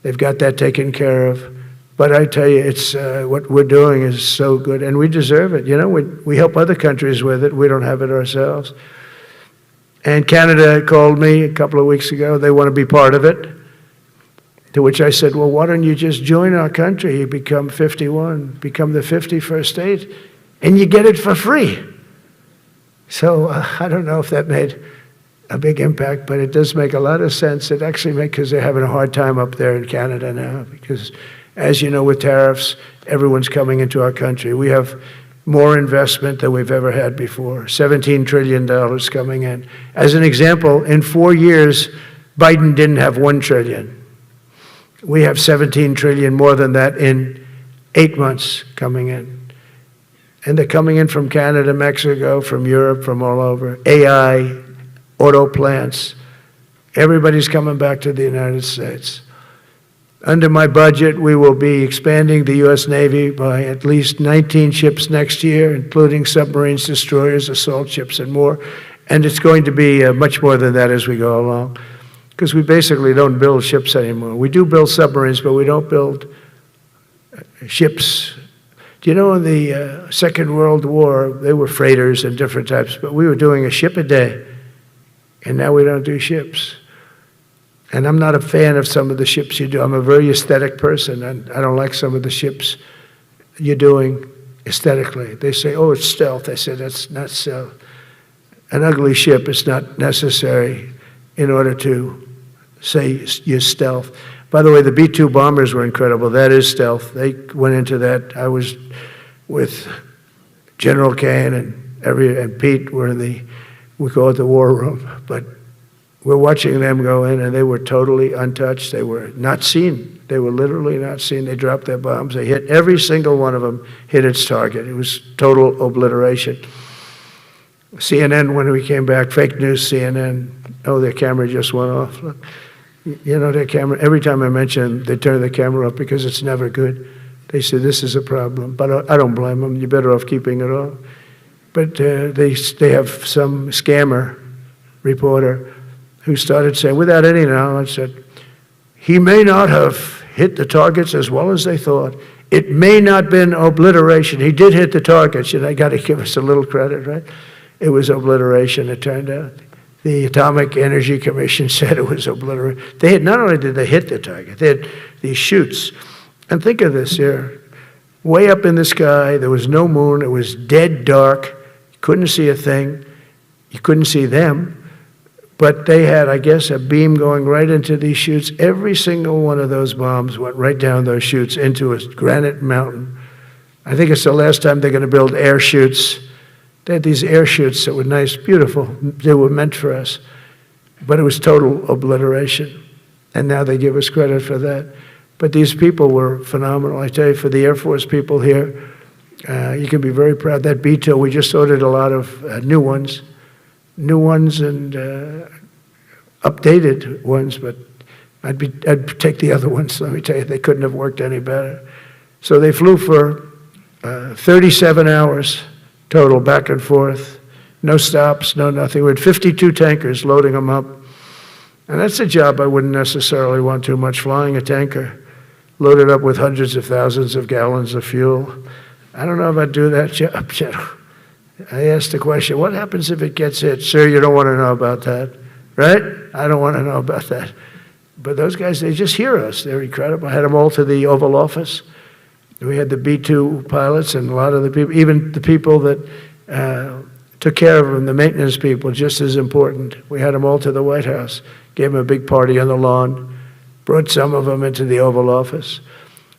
they've got that taken care of. But I tell you, it's what we're doing is so good, and we deserve it. You know, we help other countries with it. We don't have it ourselves. And Canada called me a couple of weeks ago. They want to be part of it. To which I said, well, why don't you just join our country? You become 51, become the 51st state, and you get it for free. So I don't know if that made a big impact, but it does make a lot of sense. It actually makes, because they're having a hard time up there in Canada now, because as you know, with tariffs, everyone's coming into our country. We have more investment than we've ever had before, $17 trillion coming in. As an example, in 4 years, Biden didn't have $1 trillion. We have 17 trillion more than that in 8 months coming in. And they're coming in from Canada, Mexico, from Europe, from all over. AI, auto plants. Everybody's coming back to the United States. Under my budget, we will be expanding the U.S. Navy by at least 19 ships next year, including submarines, destroyers, assault ships, and more. And it's going to be much more than that as we go along, because we basically don't build ships anymore. We do build submarines, but we don't build ships. Do you know in the Second World War, they were freighters and different types, but we were doing a ship a day, and now we don't do ships. And I'm not a fan of some of the ships you do. I'm a very aesthetic person, and I don't like some of the ships you're doing aesthetically. They say, oh, it's stealth. I said, that's not stealth. An ugly ship is not necessary in order to say you're stealth. By the way, the B-2 bombers were incredible. That is stealth. They went into that. I was with General Kane and Pete were in we call it the war room, but we're watching them go in, and they were totally untouched. They were not seen. They were literally not seen. They dropped their bombs. They hit, every single one of them hit its target. It was total obliteration. CNN, when we came back, fake news CNN, oh, their camera just went off. Look, you know, their camera, every time I mention, they turn the camera off because it's never good. They say, this is a problem. But I don't blame them. You're better off keeping it off. But they have some scammer reporter who started saying, without any knowledge, that he may not have hit the targets as well as they thought. It may not have been obliteration. He did hit the targets, and I got to give us a little credit, right? It was obliteration, it turned out. The Atomic Energy Commission said it was obliteration. They had, not only did they hit the target, they had these chutes. And think of this here. Way up in the sky, there was no moon, it was dead dark. You couldn't see a thing. You couldn't see them. But they had, I guess, a beam going right into these chutes. Every single one of those bombs went right down those chutes into a granite mountain. I think it's the last time they're going to build air chutes. They had these air chutes that were nice, beautiful. They were meant for us. But it was total obliteration. And now they give us credit for that. But these people were phenomenal. I tell you, for the Air Force people here, You can be very proud. That Beetle, we just ordered a lot of new ones and updated ones, but I'd take the other ones. Let me tell you, they couldn't have worked any better. So they flew for 37 hours total, back and forth, no stops, no nothing. We had 52 tankers loading them up. And that's a job I wouldn't necessarily want too much, flying a tanker, loaded up with hundreds of thousands of gallons of fuel. I don't know if I'd do that job. I asked the question, what happens if it gets hit? Sir, you don't want to know about that, right? I don't want to know about that. But those guys, they just hear us. They're incredible. I had them all to the Oval Office. We had the B-2 pilots and a lot of the people, even the people that took care of them, the maintenance people, just as important. We had them all to the White House, gave them a big party on the lawn, brought some of them into the Oval Office.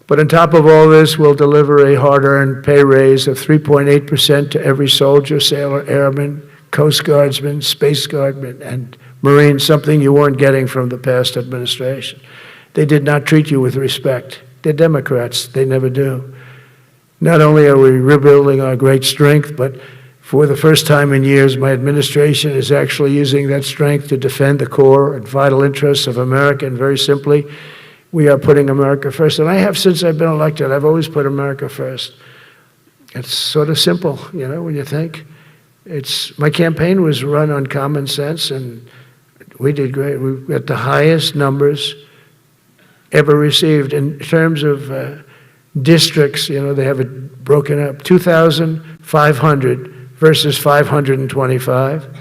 But on top of all this, we'll deliver a hard-earned pay raise of 3.8% to every soldier, sailor, airman, Coast Guardsman, Space Guardman, and Marine, something you weren't getting from the past administration. They did not treat you with respect. They're Democrats. They never do. Not only are we rebuilding our great strength, but for the first time in years, my administration is actually using that strength to defend the core and vital interests of America. And very simply, we are putting America first. And I have since I've been elected. I've always put America first. It's sort of simple, you know, when you think. My campaign was run on common sense, and we did great. We got the highest numbers ever received in terms of districts. You know, they have it broken up, 2,500 versus 525.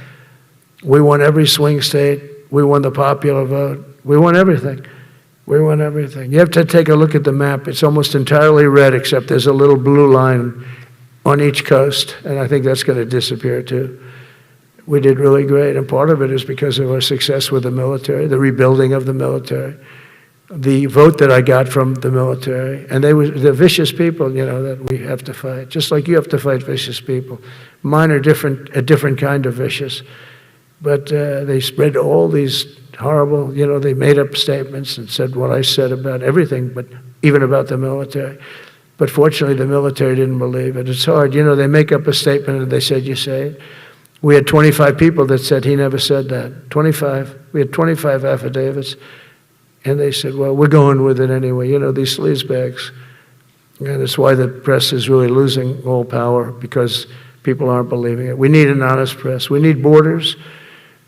We won every swing state. We won the popular vote. We won everything. We won everything. You have to take a look at the map. It's almost entirely red, except there's a little blue line on each coast, and I think that's going to disappear too. We did really great, and part of it is because of our success with the military, the rebuilding of the military, the vote that I got from the military, and they're vicious people, you know, that we have to fight, just like you have to fight vicious people. Mine are a different kind of vicious, but they spread all these horrible, you know, they made up statements and said what I said about everything, but even about the military. But fortunately, the military didn't believe it. It's hard. You know, they make up a statement and they said, you say it. We had 25 people that said he never said that. 25. We had 25 affidavits. And they said, well, we're going with it anyway. You know, these sleazebags. And it's why the press is really losing all power, because people aren't believing it. We need an honest press. We need borders.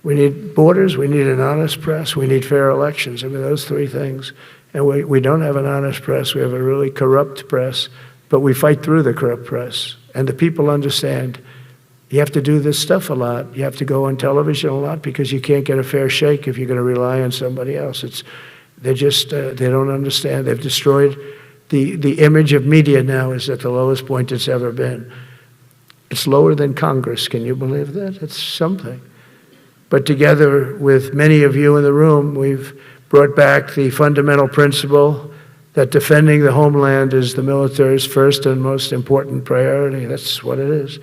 We need borders. We need an honest press. We need fair elections. I mean, those three things. And we don't have an honest press. We have a really corrupt press. But we fight through the corrupt press. And the people understand. You have to do this stuff a lot. You have to go on television a lot, because you can't get a fair shake if you're going to rely on somebody else. They don't understand. They've destroyed the image of media. Now is at the lowest point it's ever been. It's lower than Congress. Can you believe that? It's something. But together with many of you in the room, we've brought back the fundamental principle that defending the homeland is the military's first and most important priority. That's what it is.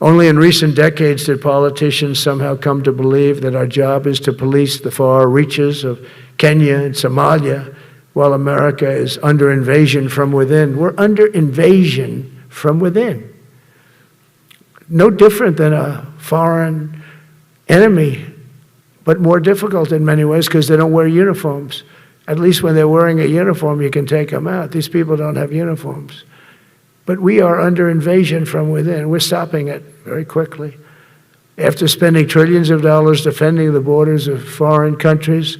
Only in recent decades did politicians somehow come to believe that our job is to police the far reaches of Kenya and Somalia, while America is under invasion from within. We're under invasion from within. No different than a foreign enemy, but more difficult in many ways because they don't wear uniforms. At least when they're wearing a uniform, you can take them out. These people don't have uniforms. But we are under invasion from within. We're stopping it very quickly. After spending trillions of dollars defending the borders of foreign countries,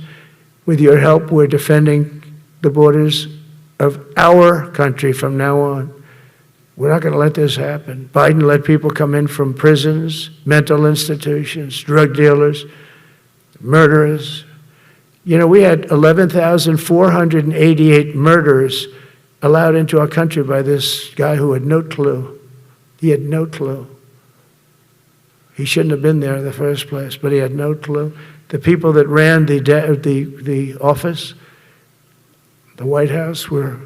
with your help, we're defending the borders of our country from now on. We're not going to let this happen. Biden let people come in from prisons, mental institutions, drug dealers, murderers. You know, we had 11,488 murderers allowed into our country by this guy who had no clue. He had no clue. He shouldn't have been there in the first place, but he had no clue. The people that ran the office, the White House, were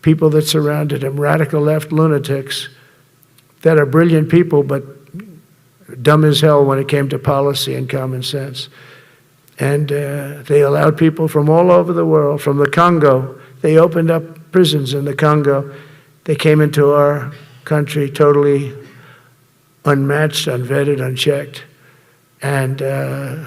people that surrounded him, radical left lunatics that are brilliant people, but dumb as hell when it came to policy and common sense. And they allowed people from all over the world, from the Congo. They opened up prisons in the Congo. They came into our country, totally unmatched, unvetted, unchecked. And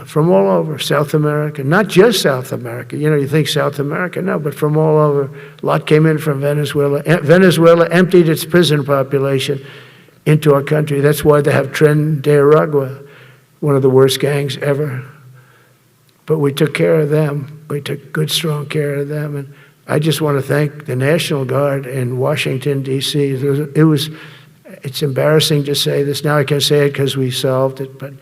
from all over, South America, not just South America. You know, you think South America, no, but from all over. A lot came in from Venezuela. Venezuela emptied its prison population into our country. That's why they have Tren de Aragua, one of the worst gangs ever. But we took care of them. We took good, strong care of them. And I just want to thank the National Guard in Washington, D.C. It's embarrassing to say this. Now I can say it because we solved it. But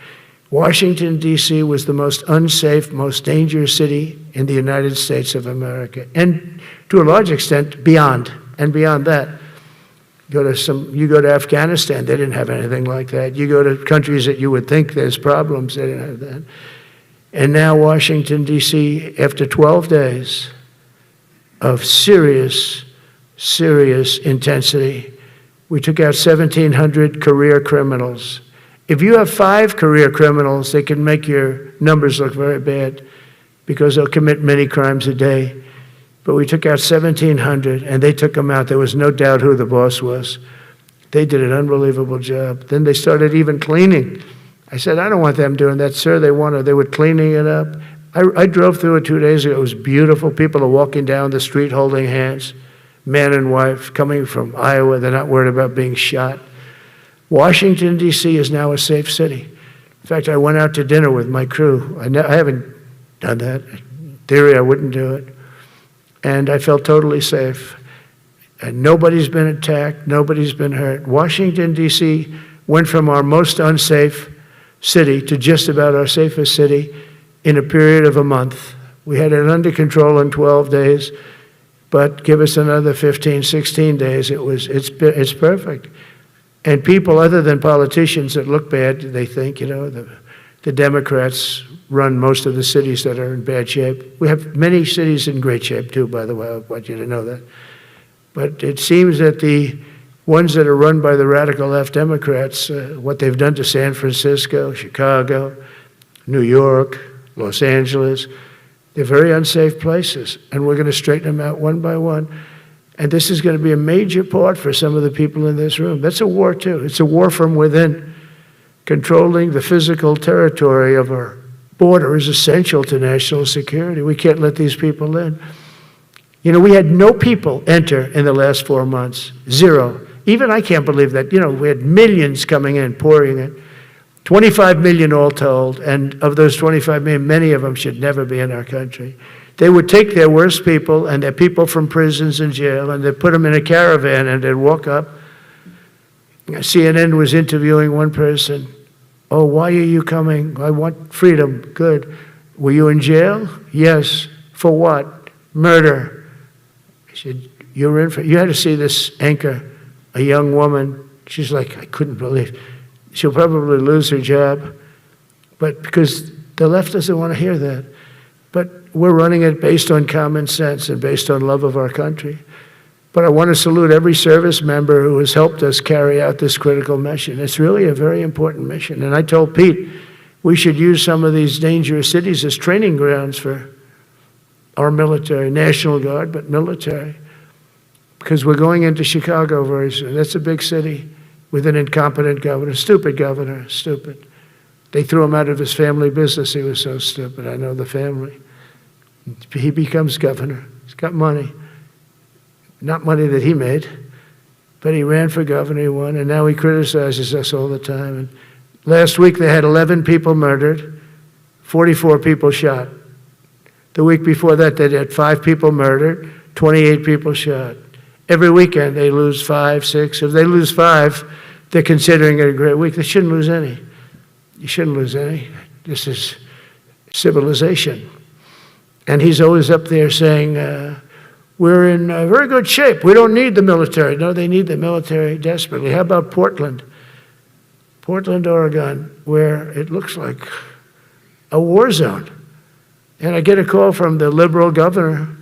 Washington, D.C. was the most unsafe, most dangerous city in the United States of America. And to a large extent, beyond. And beyond that. You go to Afghanistan, they didn't have anything like that. You go to countries that you would think there's problems, they didn't have that. And now Washington, D.C., after 12 days of serious, serious intensity, we took out 1,700 career criminals. If you have 5 career criminals, they can make your numbers look very bad because they'll commit many crimes a day. But we took out 1,700, and they took them out. There was no doubt who the boss was. They did an unbelievable job. Then they started even cleaning. I said, I don't want them doing that, sir. They were cleaning it up. I drove through it 2 days ago. It was beautiful. People are walking down the street holding hands, man and wife, coming from Iowa. They're not worried about being shot. Washington, D.C. is now a safe city. In fact, I went out to dinner with my crew. I haven't done that. In theory, I wouldn't do it. And I felt totally safe. And nobody's been attacked. Nobody's been hurt. Washington, D.C. went from our most unsafe city to just about our safest city in a period of a month. We had it under control in 12 days, but give us another 15, 16 days, it's perfect. And people other than politicians that look bad, they think, you know, the Democrats run most of the cities that are in bad shape. We have many cities in great shape too, by the way. I want you to know that. But it seems that the ones that are run by the radical left Democrats, what they've done to San Francisco, Chicago, New York, Los Angeles, they're very unsafe places. And we're going to straighten them out one by one. And this is going to be a major part for some of the people in this room. That's a war too. It's a war from within. Controlling the physical territory of our border is essential to national security. We can't let these people in. You know, we had no people enter in the last 4 months. 0. Even I can't believe that. You know, we had millions coming in, pouring in. 25 million all told, and of those 25 million, many of them should never be in our country. They would take their worst people and their people from prisons and jail, and they'd put them in a caravan and they'd walk up. CNN was interviewing one person. Oh, why are you coming? I want freedom. Good. Were you in jail? Yes. For what? Murder. He said, you're in for, you had to see this anchor, a young woman. She's like, I couldn't believe. She'll probably lose her job, but because the left doesn't want to hear that. But we're running it based on common sense and based on love of our country. But I want to salute every service member who has helped us carry out this critical mission. It's really a very important mission. And I told Pete, we should use some of these dangerous cities as training grounds for our military, National Guard, but military. Because we're going into Chicago very soon. That's a big city with an incompetent governor, stupid governor, stupid. They threw him out of his family business. He was so stupid. I know the family. He becomes governor. He's got money. Not money that he made, but he ran for governor, he won, and now he criticizes us all the time. And last week they had 11 people murdered, 44 people shot. The week before that they had 5 people murdered, 28 people shot. Every weekend they lose 5, 6. If they lose 5, they're considering it a great week. They shouldn't lose any. You shouldn't lose any. This is civilization. And he's always up there saying, we're in very good shape. We don't need the military. No, they need the military desperately. How about Portland? Portland, Oregon, where it looks like a war zone. And I get a call from the liberal governor.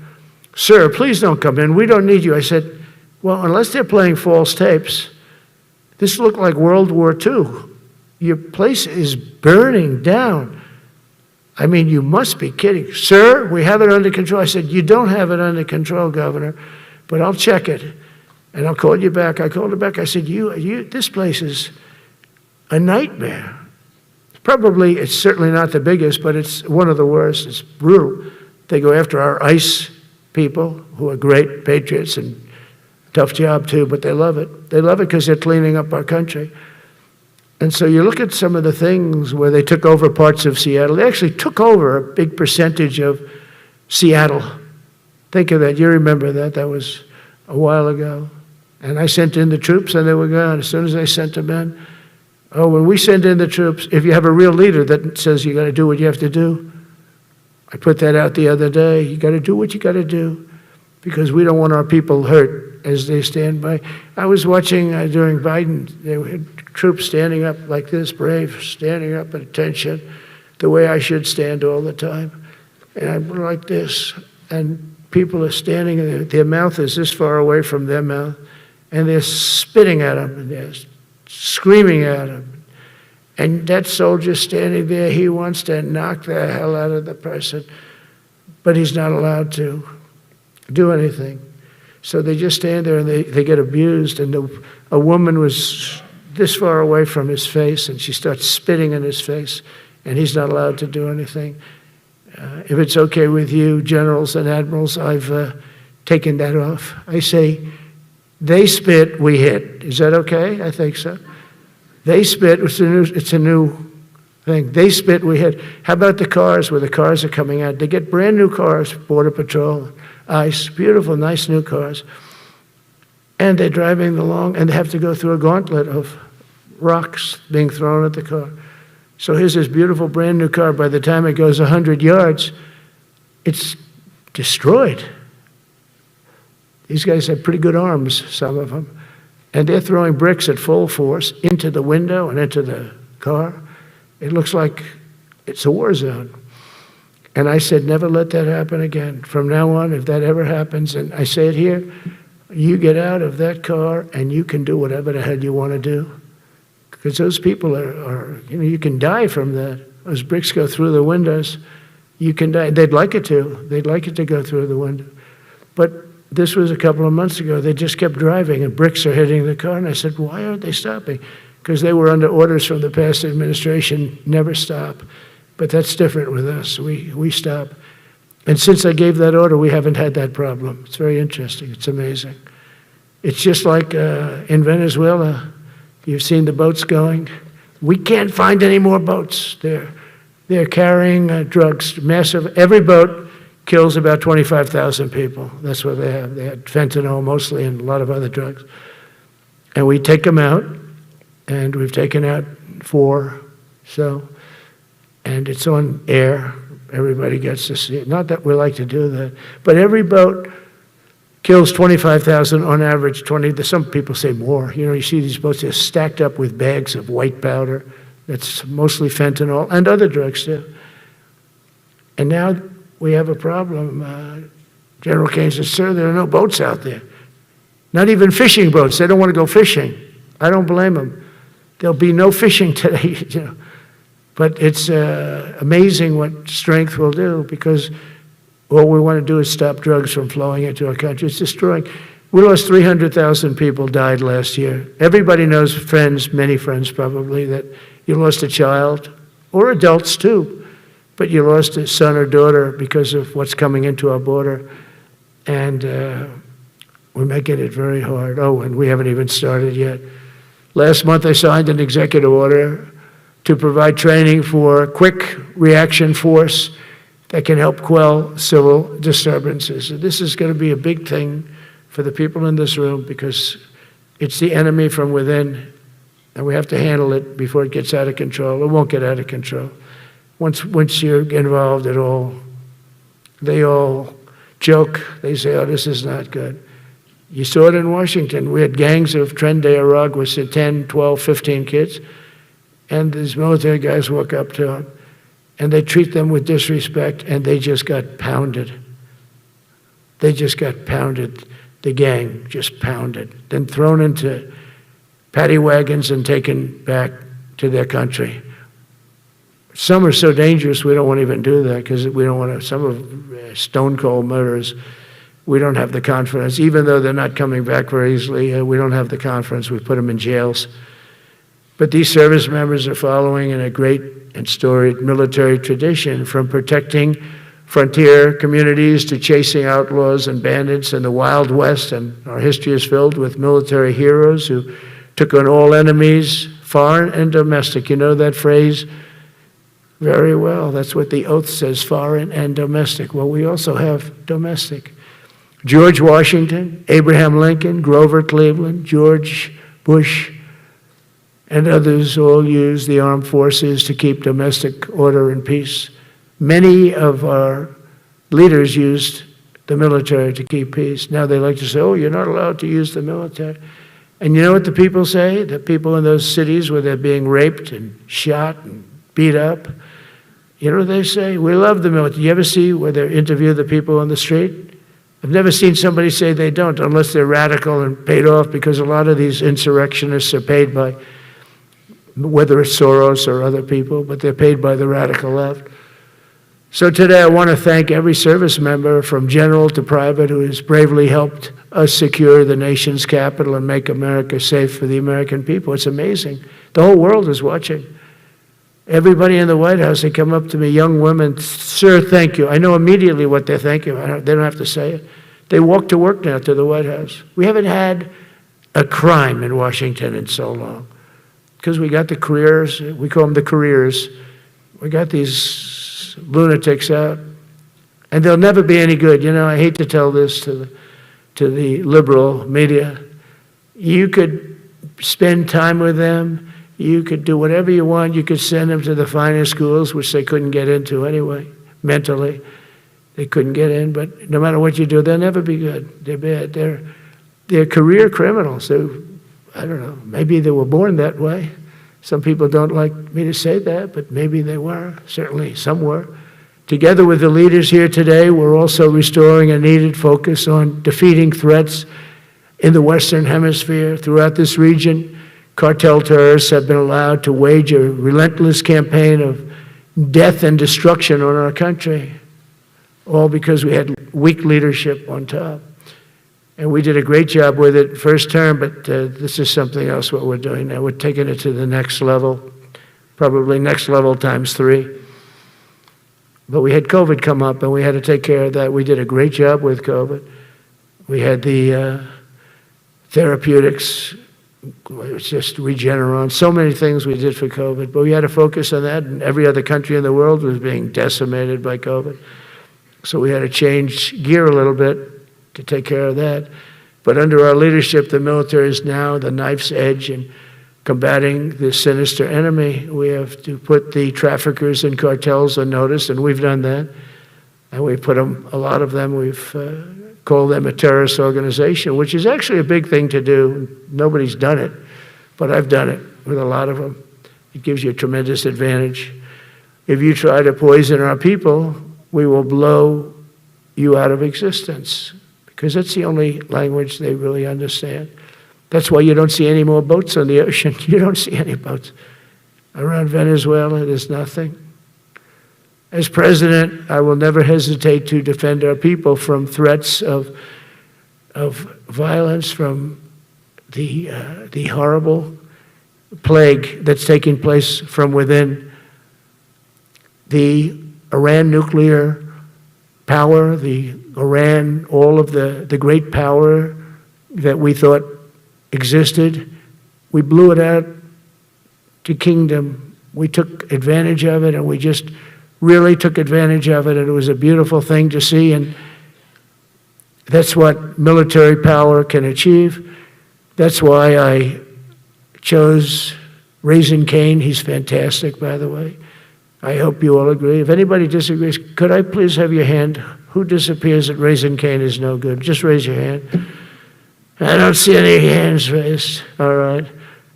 Sir, please don't come in. We don't need you. I said, well, unless they're playing false tapes, this looked like World War II. Your place is burning down. I mean, you must be kidding. Sir, we have it under control. I said, you don't have it under control, Governor, but I'll check it. and I'll call you back. I called her back. I said, this place is a nightmare. Probably, it's certainly not the biggest, but it's one of the worst. It's brutal. They go after our ICE people, who are great patriots and tough job too, but they love it. They love it because they're cleaning up our country. And so you look at some of the things where they took over parts of Seattle. They actually took over a big percentage of Seattle. Think of that. You remember that. That was a while ago. And I sent in the troops and they were gone. As soon as I sent them in, when we send in the troops, if you have a real leader that says you got to do what you have to do, I put that out the other day. You got to do what you got to do because we don't want our people hurt as they stand by. I was watching during Biden, they had troops standing up like this, brave, standing up at attention, the way I should stand all the time. And I'm like this, and people are standing, and their mouth is this far away from their mouth, and they're spitting at them, and they're screaming at them. And that soldier standing there, he wants to knock the hell out of the person, but he's not allowed to do anything. So they just stand there and they get abused. And a woman was this far away from his face, and she starts spitting in his face, and he's not allowed to do anything. If it's okay with you, generals and admirals, I've taken that off. I say, they spit, we hit. Is that okay? I think so. They spit, it's a new thing. They spit, we hit. How about the cars, where the cars are coming out? They get brand new cars, Border Patrol, ICE, beautiful, nice new cars. And they're driving along, and they have to go through a gauntlet of rocks being thrown at the car. So here's this beautiful brand new car. By the time it goes 100 yards, it's destroyed. These guys have pretty good arms, some of them. And they're throwing bricks at full force into the window and into the car. It looks like it's a war zone. And I said, never let that happen again. From now on, if that ever happens, and I say it here, you get out of that car and you can do whatever the hell you want to do. Because those people are you can die from that. Those bricks go through the windows, you can die. They'd like it to. They'd like it to go through the window. But this was a couple of months ago. They just kept driving and bricks are hitting the car. And I said, why aren't they stopping? Because they were under orders from the past administration, never stop. But that's different with us. We stop. And since I gave that order, we haven't had that problem. It's very interesting. It's amazing. It's just like in Venezuela. You've seen the boats going. We can't find any more boats. They're carrying drugs, massive. Every boat kills about 25,000 people. That's what they have. They had fentanyl mostly and a lot of other drugs. And we take them out, and we've taken out 4. And it's on air. Everybody gets to see it. Not that we like to do that, but every boat kills 25,000 on average. 20. Some people say more. You see these boats, they're stacked up with bags of white powder. That's mostly fentanyl and other drugs too. And now we have a problem. General Kane says, sir, there are no boats out there. Not even fishing boats. They don't want to go fishing. I don't blame them. There'll be no fishing today. But it's amazing what strength will do, because all we want to do is stop drugs from flowing into our country. It's destroying. We lost 300,000 people died last year. Everybody knows friends, many friends probably, that you lost a child, or adults too, but you lost a son or daughter because of what's coming into our border. And we're making it very hard. Oh, and we haven't even started yet. Last month I signed an executive order to provide training for quick reaction force that can help quell civil disturbances. And this is going to be a big thing for the people in this room, because it's the enemy from within, and we have to handle it before it gets out of control. It won't get out of control. Once you're involved at all, they all joke. They say, oh, this is not good. You saw it in Washington. We had gangs of Tren de Araguas, 10, 12, 15 kids. And these military guys walk up to them, and they treat them with disrespect, and they just got pounded. They just got pounded. The gang just pounded. Then thrown into paddy wagons and taken back to their country. Some are so dangerous we don't want to even do that, because we don't want to, some of stone cold murderers. we don't have the confidence. Even though they're not coming back very easily, we don't have the confidence. We put them in jails. But these service members are following in a great and storied military tradition, from protecting frontier communities to chasing outlaws and bandits in the Wild West. And our history is filled with military heroes who took on all enemies, foreign and domestic. You know that phrase very well. That's what the oath says, foreign and domestic. Well, we also have domestic. George Washington, Abraham Lincoln, Grover Cleveland, George Bush, and others all used the armed forces to keep domestic order and peace. Many of our leaders used the military to keep peace. Now they like to say, oh, you're not allowed to use the military. And you know what the people say? The people in those cities where they're being raped and shot and beat up, you know what they say? We love the military. You ever see where they interview the people on the street? I've never seen somebody say they don't, unless they're radical and paid off, because a lot of these insurrectionists are paid by, whether it's Soros or other people, but they're paid by the radical left. So today I want to thank every service member from general to private who has bravely helped us secure the nation's capital and make America safe for the American people. It's amazing. The whole world is watching. Everybody in the White House, they come up to me, young women, sir, thank you. I know immediately what they thank you. They don't have to say it. They walk to work now to the White House. We haven't had a crime in Washington in so long, because we got the careers, we call them the careers. We got these lunatics out, and they'll never be any good. You know, I hate to tell this to the liberal media. You could spend time with them. You could do whatever you want. You could send them to the finest schools, which they couldn't get into anyway, mentally. They couldn't get in, but no matter what you do, they'll never be good. They're bad. They're career criminals. I don't know, maybe they were born that way. Some people don't like me to say that, but maybe they were. Certainly some were. Together with the leaders here today, we're also restoring a needed focus on defeating threats in the Western Hemisphere. Throughout this region, cartel terrorists have been allowed to wage a relentless campaign of death and destruction on our country, all because we had weak leadership on top. And we did a great job with it first term, but this is something else what we're doing now. We're taking it to the next level, probably next level times 3. But we had COVID come up, and we had to take care of that. We did a great job with COVID. We had the therapeutics. It was just Regeneron, so many things we did for COVID, but we had to focus on that, and every other country in the world was being decimated by COVID. So we had to change gear a little bit to take care of that. But under our leadership, the military is now the knife's edge in combating this sinister enemy. We have to put the traffickers and cartels on notice, and we've done that. And we put them, a lot of them, we've called them a terrorist organization, which is actually a big thing to do. Nobody's done it, but I've done it with a lot of them. It gives you a tremendous advantage. If you try to poison our people, we will blow you out of existence, because that's the only language they really understand. That's why you don't see any more boats on the ocean. You don't see any boats. Around Venezuela, there's nothing. As president, I will never hesitate to defend our people from threats of violence, from the horrible plague that's taking place from within. The Iran nuclear power, the Iran, all of the great power that we thought existed, we blew it out to kingdom. We took advantage of it, and we just really took advantage of it, and it was a beautiful thing to see, and that's what military power can achieve. That's why I chose Raising Cane. He's fantastic, by the way. I hope you all agree. If anybody disagrees, could I please have your hand? Who disappears that Raising Cane is no good? Just raise your hand. I don't see any hands raised. All right.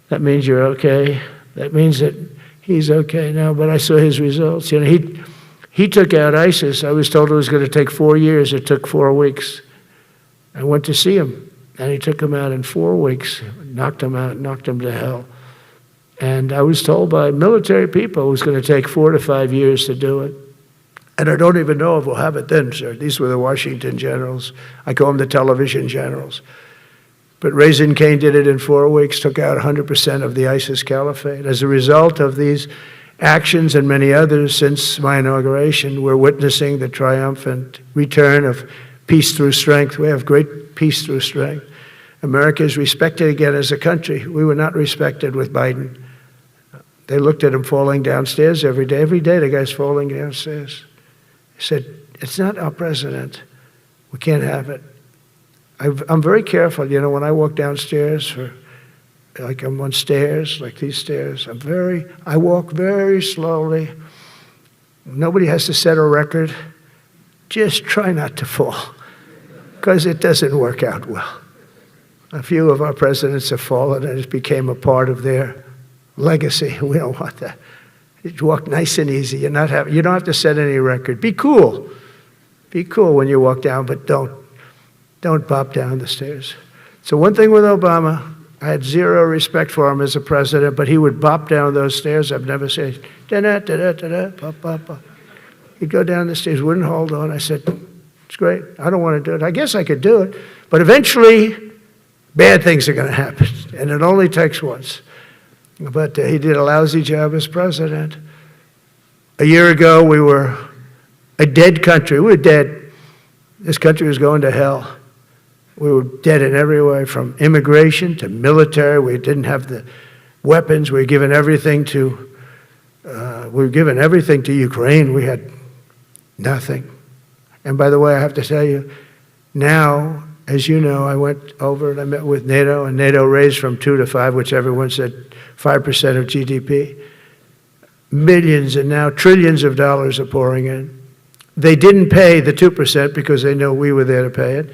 That means you're okay. That means that he's okay now, but I saw his results. You know, he took out ISIS. I was told it was going to take 4 years. It took 4 weeks. I went to see him, and he took him out in 4 weeks, knocked him out, knocked him to hell. And I was told by military people it was going to take 4 to 5 years to do it. And I don't even know if we'll have it then, sir. These were the Washington generals. I call them the television generals. But Raising Cane did it in 4 weeks, took out 100% of the ISIS caliphate. As a result of these actions and many others since my inauguration, we're witnessing the triumphant return of peace through strength. We have great peace through strength. America is respected again as a country. We were not respected with Biden. They looked at him falling downstairs every day. Every day the guy's falling downstairs. He said, it's not our president. We can't have it. I'm very careful, you know, when I walk downstairs like I'm on stairs, like these stairs, I walk very slowly. Nobody has to set a record. Just try not to fall, because it doesn't work out well. A few of our presidents have fallen and it became a part of their legacy. We don't want that. You walk nice and easy. You don't have to set any record. Be cool. Be cool when you walk down, but don't pop down the stairs. So one thing with Obama, I had zero respect for him as a president, but he would bop down those stairs. I've never said, da-da, da-da, da-da, pop, pop, pop. He'd go down the stairs, wouldn't hold on. I said, it's great. I don't want to do it. I guess I could do it. But eventually, bad things are going to happen, and it only takes once. But he did a lousy job as president. A year ago, we were a dead country. We were dead. This country was going to hell. We were dead in every way, from immigration to military. We didn't have the weapons. We were given everything to Ukraine. We had nothing. And by the way, I have to tell you, now, as you know, I went over and I met with NATO, and NATO raised from 2 to 5, which everyone said 5% of GDP. Millions and now trillions of dollars are pouring in. They didn't pay the 2% because they know we were there to pay it.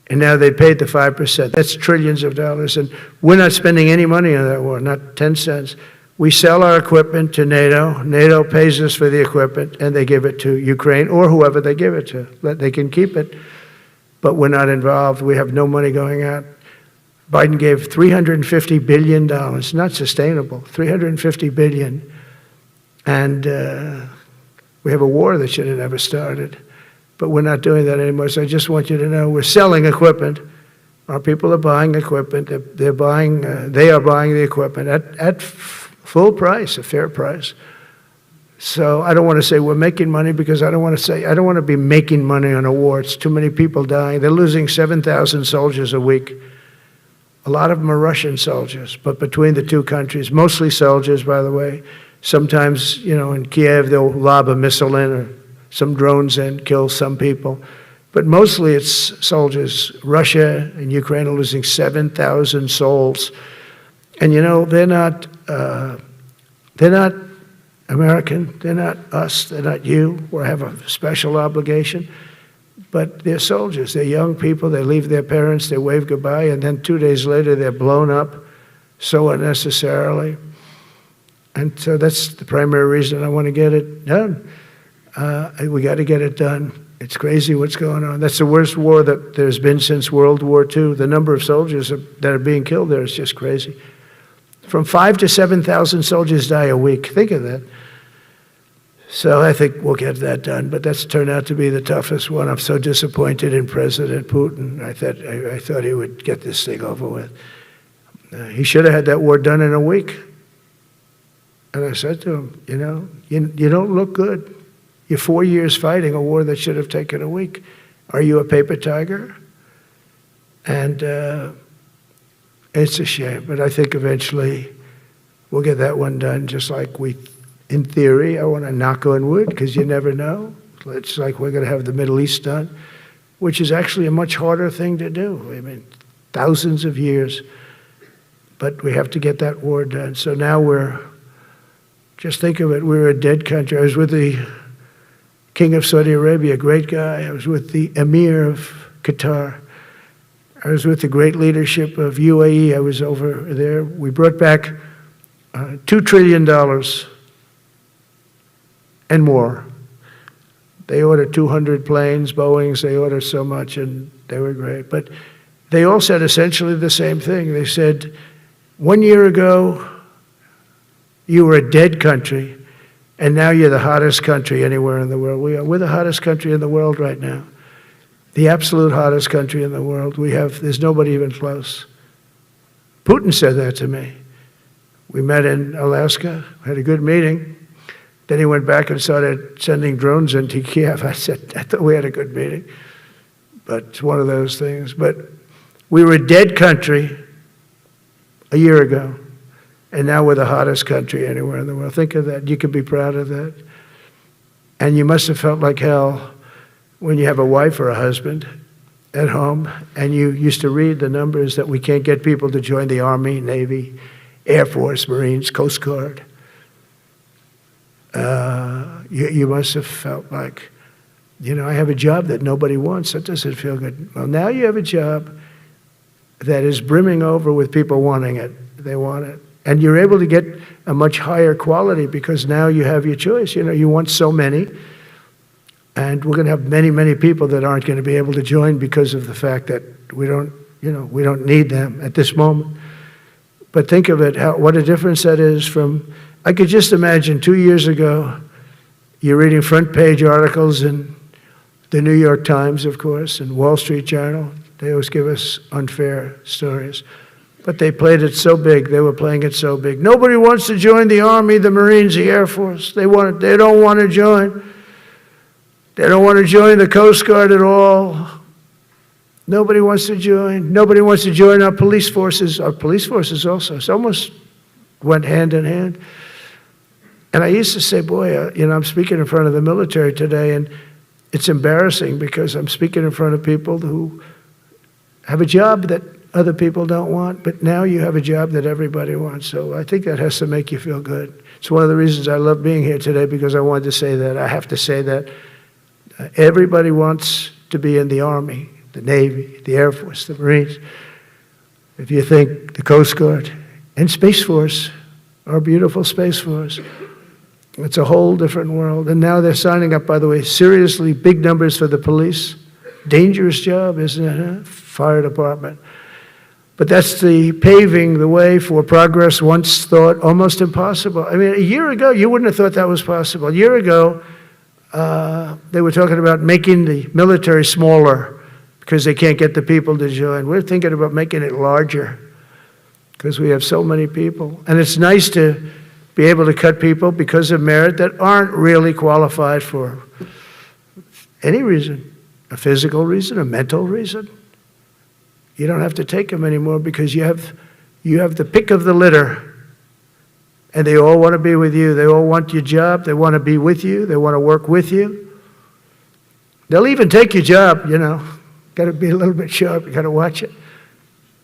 And now they paid the 5%. That's trillions of dollars. And we're not spending any money on that war, not 10 cents. We sell our equipment to NATO. NATO pays us for the equipment, and they give it to Ukraine or whoever they give it to. They can keep it, but we're not involved. We have no money going out. Biden gave $350 billion, not sustainable, $350 billion. And we have a war that should have never started. But we're not doing that anymore. So I just want you to know we're selling equipment. Our people are buying equipment. They are buying the equipment at full price, a fair price. So I don't want to say we're making money, because I don't want to be making money on a war. It's too many people dying. They're losing 7,000 soldiers a week. A lot of them are Russian soldiers, but between the two countries, mostly soldiers, by the way. Sometimes, you know, in Kiev, they'll lob a missile in or some drones in, kill some people. But mostly it's soldiers. Russia and Ukraine are losing 7,000 souls. And, you know, they're not American. They're not us. They're not you. We have a special obligation. But they're soldiers. They're young people. They leave their parents. They wave goodbye. And then 2 days later, they're blown up so unnecessarily. And so that's the primary reason I want to get it done. We got to get it done. It's crazy what's going on. That's the worst war that there's been since World War II. The number of soldiers that are being killed there is just crazy. From 5,000 to 7,000 soldiers die a week. Think of that. So I think we'll get that done. But that's turned out to be the toughest one. I'm so disappointed in President Putin. I thought he would get this thing over with. He should have had that war done in a week. And I said to him, you know, you don't look good. You're 4 years fighting a war that should have taken a week. Are you a paper tiger? And it's a shame, but I think eventually we'll get that one done, just like in theory, I want to knock on wood, because you never know. It's like we're going to have the Middle East done, which is actually a much harder thing to do. I mean, thousands of years, but we have to get that war done. So now just think of it, we're a dead country. I was with the King of Saudi Arabia, a great guy. I was with the Emir of Qatar. I was with the great leadership of UAE. I was over there. We brought back $2 trillion and more. They ordered 200 planes, Boeings. They ordered so much, and they were great. But they all said essentially the same thing. They said, 1 year ago, you were a dead country, And now you're the hottest country anywhere in the world. We're the hottest country in the world right now. The absolute hottest country in the world. There's nobody even close. Putin said that to me. We met in Alaska, had a good meeting. Then he went back and started sending drones into Kiev. I said, I thought we had a good meeting. But it's one of those things. But we were a dead country a year ago. And now we're the hottest country anywhere in the world. Think of that. You can be proud of that. And you must have felt like hell when you have a wife or a husband at home and you used to read the numbers that we can't get people to join the Army, Navy, Air Force, Marines, Coast Guard. You must have felt like, I have a job that nobody wants. That doesn't feel good. Well, now you have a job that is brimming over with people wanting it. They want it. And you're able to get a much higher quality because now you have your choice. You want so many. And we're going to have many, many people that aren't going to be able to join because of the fact that we don't need them at this moment. But think of it, what a difference that is from, I could just imagine 2 years ago, you're reading front page articles in the New York Times, of course, and Wall Street Journal. They always give us unfair stories. But they played it so big, they were playing it so big. Nobody wants to join the Army, the Marines, the Air Force. They don't want to join. They don't want to join the Coast Guard at all. Nobody wants to join. Nobody wants to join our police forces. Our police forces also. It almost went hand in hand. And I used to say, boy, I'm speaking in front of the military today, and it's embarrassing because I'm speaking in front of people who have a job that other people don't want, but now you have a job that everybody wants. So I think that has to make you feel good. It's one of the reasons I love being here today, because I wanted to say that. I have to say that everybody wants to be in the Army, the Navy, the Air Force, the Marines. If you think the Coast Guard and Space Force, our beautiful Space Force, it's a whole different world. And now they're signing up, by the way, seriously big numbers for the police. Dangerous job, isn't it? Huh? Fire department. But that's the paving the way for progress once thought almost impossible. I mean, a year ago, you wouldn't have thought that was possible. A year ago, they were talking about making the military smaller because they can't get the people to join. We're thinking about making it larger because we have so many people. And it's nice to be able to cut people because of merit that aren't really qualified for any reason, a physical reason, a mental reason. You don't have to take them anymore because you have the pick of the litter, and they all want to be with you. They all want your job. They want to be with you. They want to work with you. They'll even take your job, Got to be a little bit sharp. You got to watch it.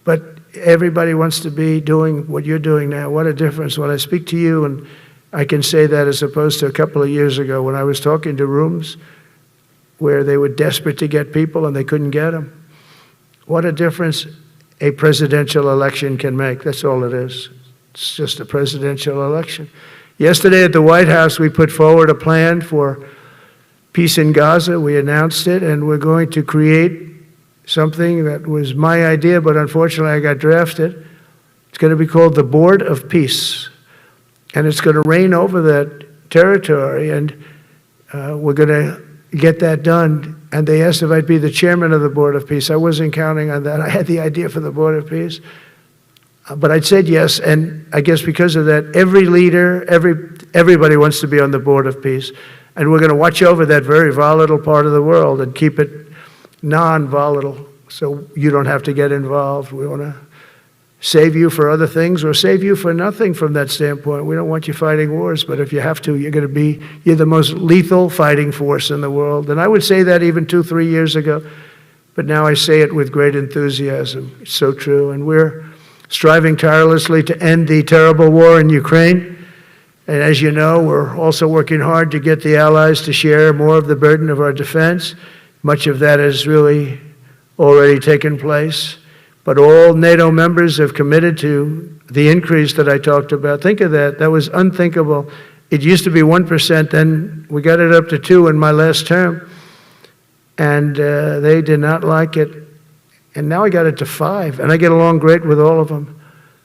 But everybody wants to be doing what you're doing now. What a difference when I speak to you, and I can say that as opposed to a couple of years ago when I was talking to rooms where they were desperate to get people and they couldn't get them. What a difference a presidential election can make. That's all it is. It's just a presidential election. Yesterday at the White House, we put forward a plan for peace in Gaza. We announced it, and we're going to create something that was my idea, but unfortunately I got drafted. It's going to be called the Board of Peace, and it's going to reign over that territory, and we're going to get that done. And they asked if I'd be the chairman of the Board of Peace. I wasn't counting on that. I had the idea for the Board of Peace. But I said yes, and I guess because of that, every leader, everybody wants to be on the Board of Peace. And we're going to watch over that very volatile part of the world and keep it non-volatile so you don't have to get involved. We want to save you for other things or save you for nothing from that standpoint. We don't want you fighting wars, but if you have to, you're the most lethal fighting force in the world. And I would say that even 2-3 years ago, but now I say it with great enthusiasm. It's so true. And we're striving tirelessly to end the terrible war in Ukraine. And as you know, we're also working hard to get the allies to share more of the burden of our defense. Much of that has really already taken place. But all NATO members have committed to the increase that I talked about. Think of that. That was unthinkable. It used to be 1%, then we got it up to 2% in my last term. And they did not like it. And now I got it to 5%, and I get along great with all of them.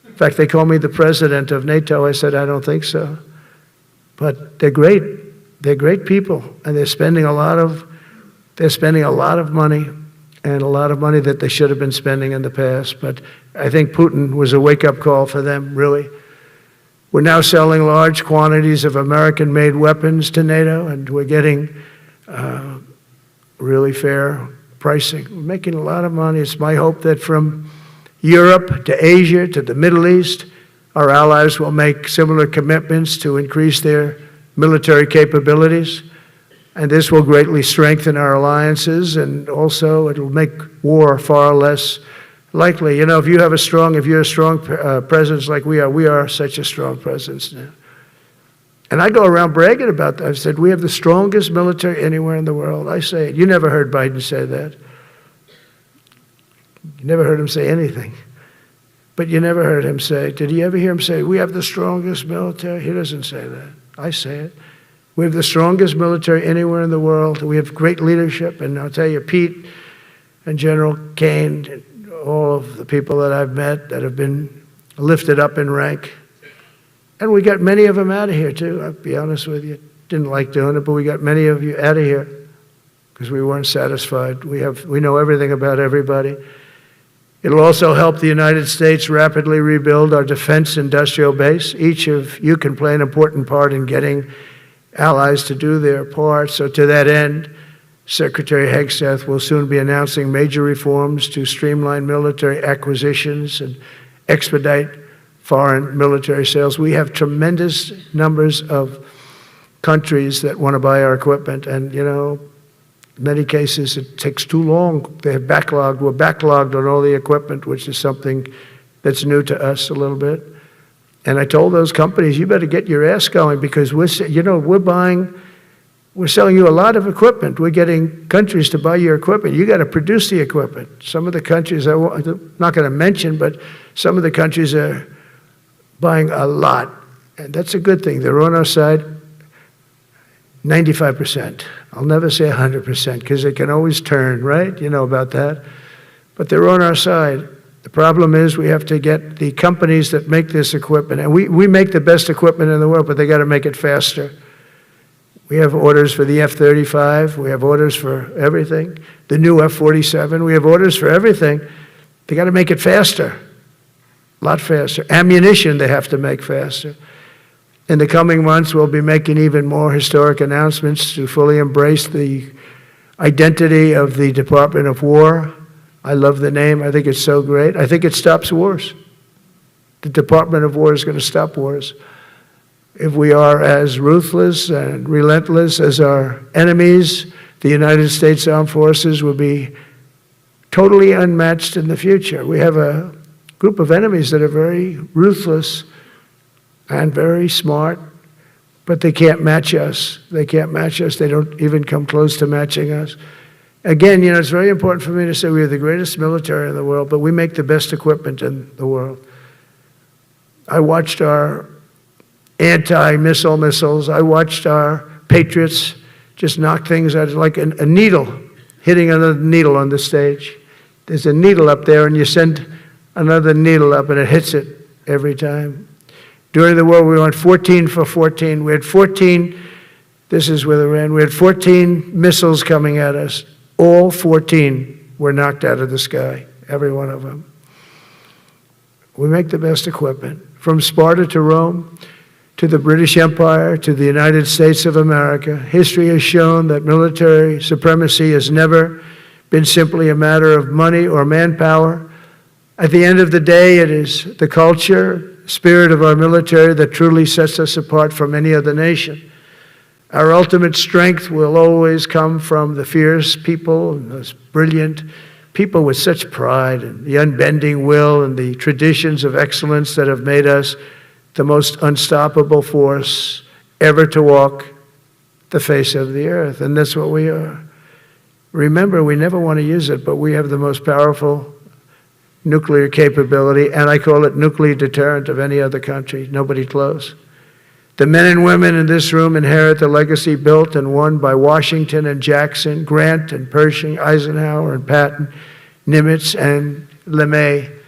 In fact, they call me the president of NATO. I said, I don't think so. but they're great. They're great people, and they're spending a lot of money, and a lot of money that they should have been spending in the past. But I think Putin was a wake-up call for them, really. We're now selling large quantities of American-made weapons to NATO, and we're getting really fair pricing. We're making a lot of money. It's my hope that from Europe to Asia to the Middle East, our allies will make similar commitments to increase their military capabilities. And this will greatly strengthen our alliances, and also it'll make war far less likely. You know, if you're a strong presence like we are such a strong presence now. And I go around bragging about that. I've said, we have the strongest military anywhere in the world. I say it. You never heard Biden say that. You never heard him say anything. But you never heard him say, did you ever hear him say, we have the strongest military? He doesn't say that. I say it. We have the strongest military anywhere in the world. We have great leadership. And I'll tell you, Pete and General Kane, and all of the people that I've met that have been lifted up in rank. And we got many of them out of here, too. I'll be honest with you. Didn't like doing it, but we got many of you out of here because we weren't satisfied. We know everything about everybody. It'll also help the United States rapidly rebuild our defense industrial base. Each of you can play an important part in getting allies to do their part. So to that end, Secretary Hegseth will soon be announcing major reforms to streamline military acquisitions and expedite foreign military sales. We have tremendous numbers of countries that want to buy our equipment, and you know, in many cases it takes too long. We're backlogged on all the equipment, which is something that's new to us a little bit. And I told those companies, you better get your ass going, because we're selling you a lot of equipment. We're getting countries to buy your equipment. You got to produce the equipment. Some of the countries, I'm not going to mention, but some of the countries are buying a lot. And that's a good thing. They're on our side 95%. I'll never say 100% because it can always turn, right? You know about that. But they're on our side. The problem is we have to get the companies that make this equipment, and we make the best equipment in the world, but they got to make it faster. We have orders for the F-35. We have orders for everything. The new F-47. We have orders for everything. They got to make it faster, a lot faster. Ammunition they have to make faster. In the coming months, we'll be making even more historic announcements to fully embrace the identity of the Department of War. I love the name. I think it's so great. I think it stops wars. The Department of War is going to stop wars. If we are as ruthless and relentless as our enemies, the United States Armed Forces will be totally unmatched in the future. We have a group of enemies that are very ruthless and very smart, but they can't match us. They can't match us. They don't even come close to matching us. Again, you know, it's very important for me to say we are the greatest military in the world, but we make the best equipment in the world. I watched our anti-missile missiles. I watched our Patriots just knock things out like a needle, hitting another needle on the stage. There's a needle up there, and you send another needle up, and it hits it every time. During the war, we went 14 for 14. We had 14, this is with Iran, we had 14 missiles coming at us. All 14 were knocked out of the sky, every one of them. We make the best equipment. From Sparta to Rome, to the British Empire, to the United States of America, history has shown that military supremacy has never been simply a matter of money or manpower. At the end of the day, it is the culture, spirit of our military that truly sets us apart from any other nation. Our ultimate strength will always come from the fierce people and those brilliant people with such pride and the unbending will and the traditions of excellence that have made us the most unstoppable force ever to walk the face of the earth. And that's what we are. Remember, we never want to use it, but we have the most powerful nuclear capability, and I call it nuclear deterrent of any other country. Nobody close. The men and women in this room inherit the legacy built and won by Washington and Jackson, Grant and Pershing, Eisenhower and Patton, Nimitz and LeMay.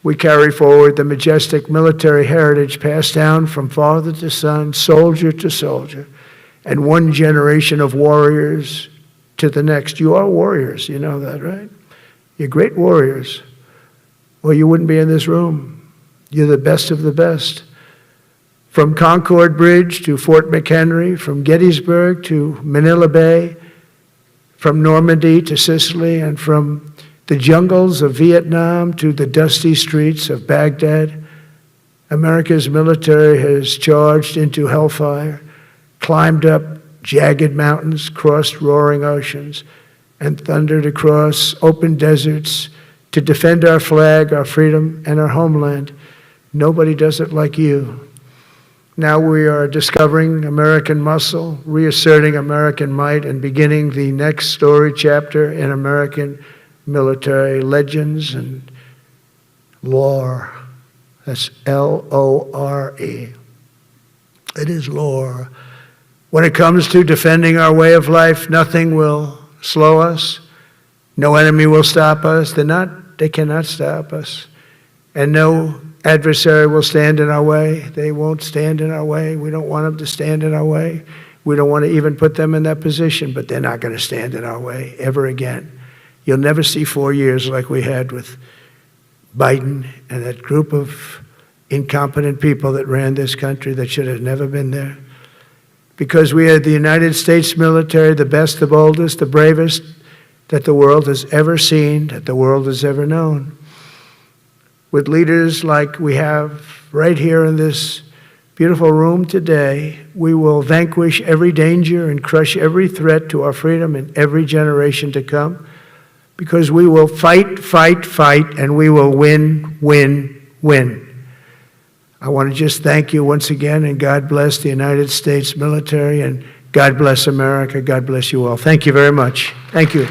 We carry forward the majestic military heritage passed down from father to son, soldier to soldier, and one generation of warriors to the next. You are warriors, you know that, right? You're great warriors, or you wouldn't be in this room. You're the best of the best. From Concord Bridge to Fort McHenry, from Gettysburg to Manila Bay, from Normandy to Sicily, and from the jungles of Vietnam to the dusty streets of Baghdad, America's military has charged into hellfire, climbed up jagged mountains, crossed roaring oceans, and thundered across open deserts to defend our flag, our freedom, and our homeland. Nobody does it like you. Now we are discovering American muscle, reasserting American might, and beginning the next story chapter in American military legends and lore. That's L-O-R-E. It is lore. When it comes to defending our way of life, nothing will slow us. No enemy will stop us. They cannot stop us. And no adversary will stand in our way. They won't stand in our way. We don't want them to stand in our way. We don't want to even put them in that position, but they're not going to stand in our way ever again. You'll never see 4 years like we had with Biden and that group of incompetent people that ran this country that should have never been there. Because we had the United States military, the best, the boldest, the bravest that the world has ever seen, that the world has ever known. With leaders like we have right here in this beautiful room today, we will vanquish every danger and crush every threat to our freedom in every generation to come. Because we will fight, fight, fight, and we will win, win, win. I want to just thank you once again, and God bless the United States military, and God bless America. God bless you all. Thank you very much. Thank you.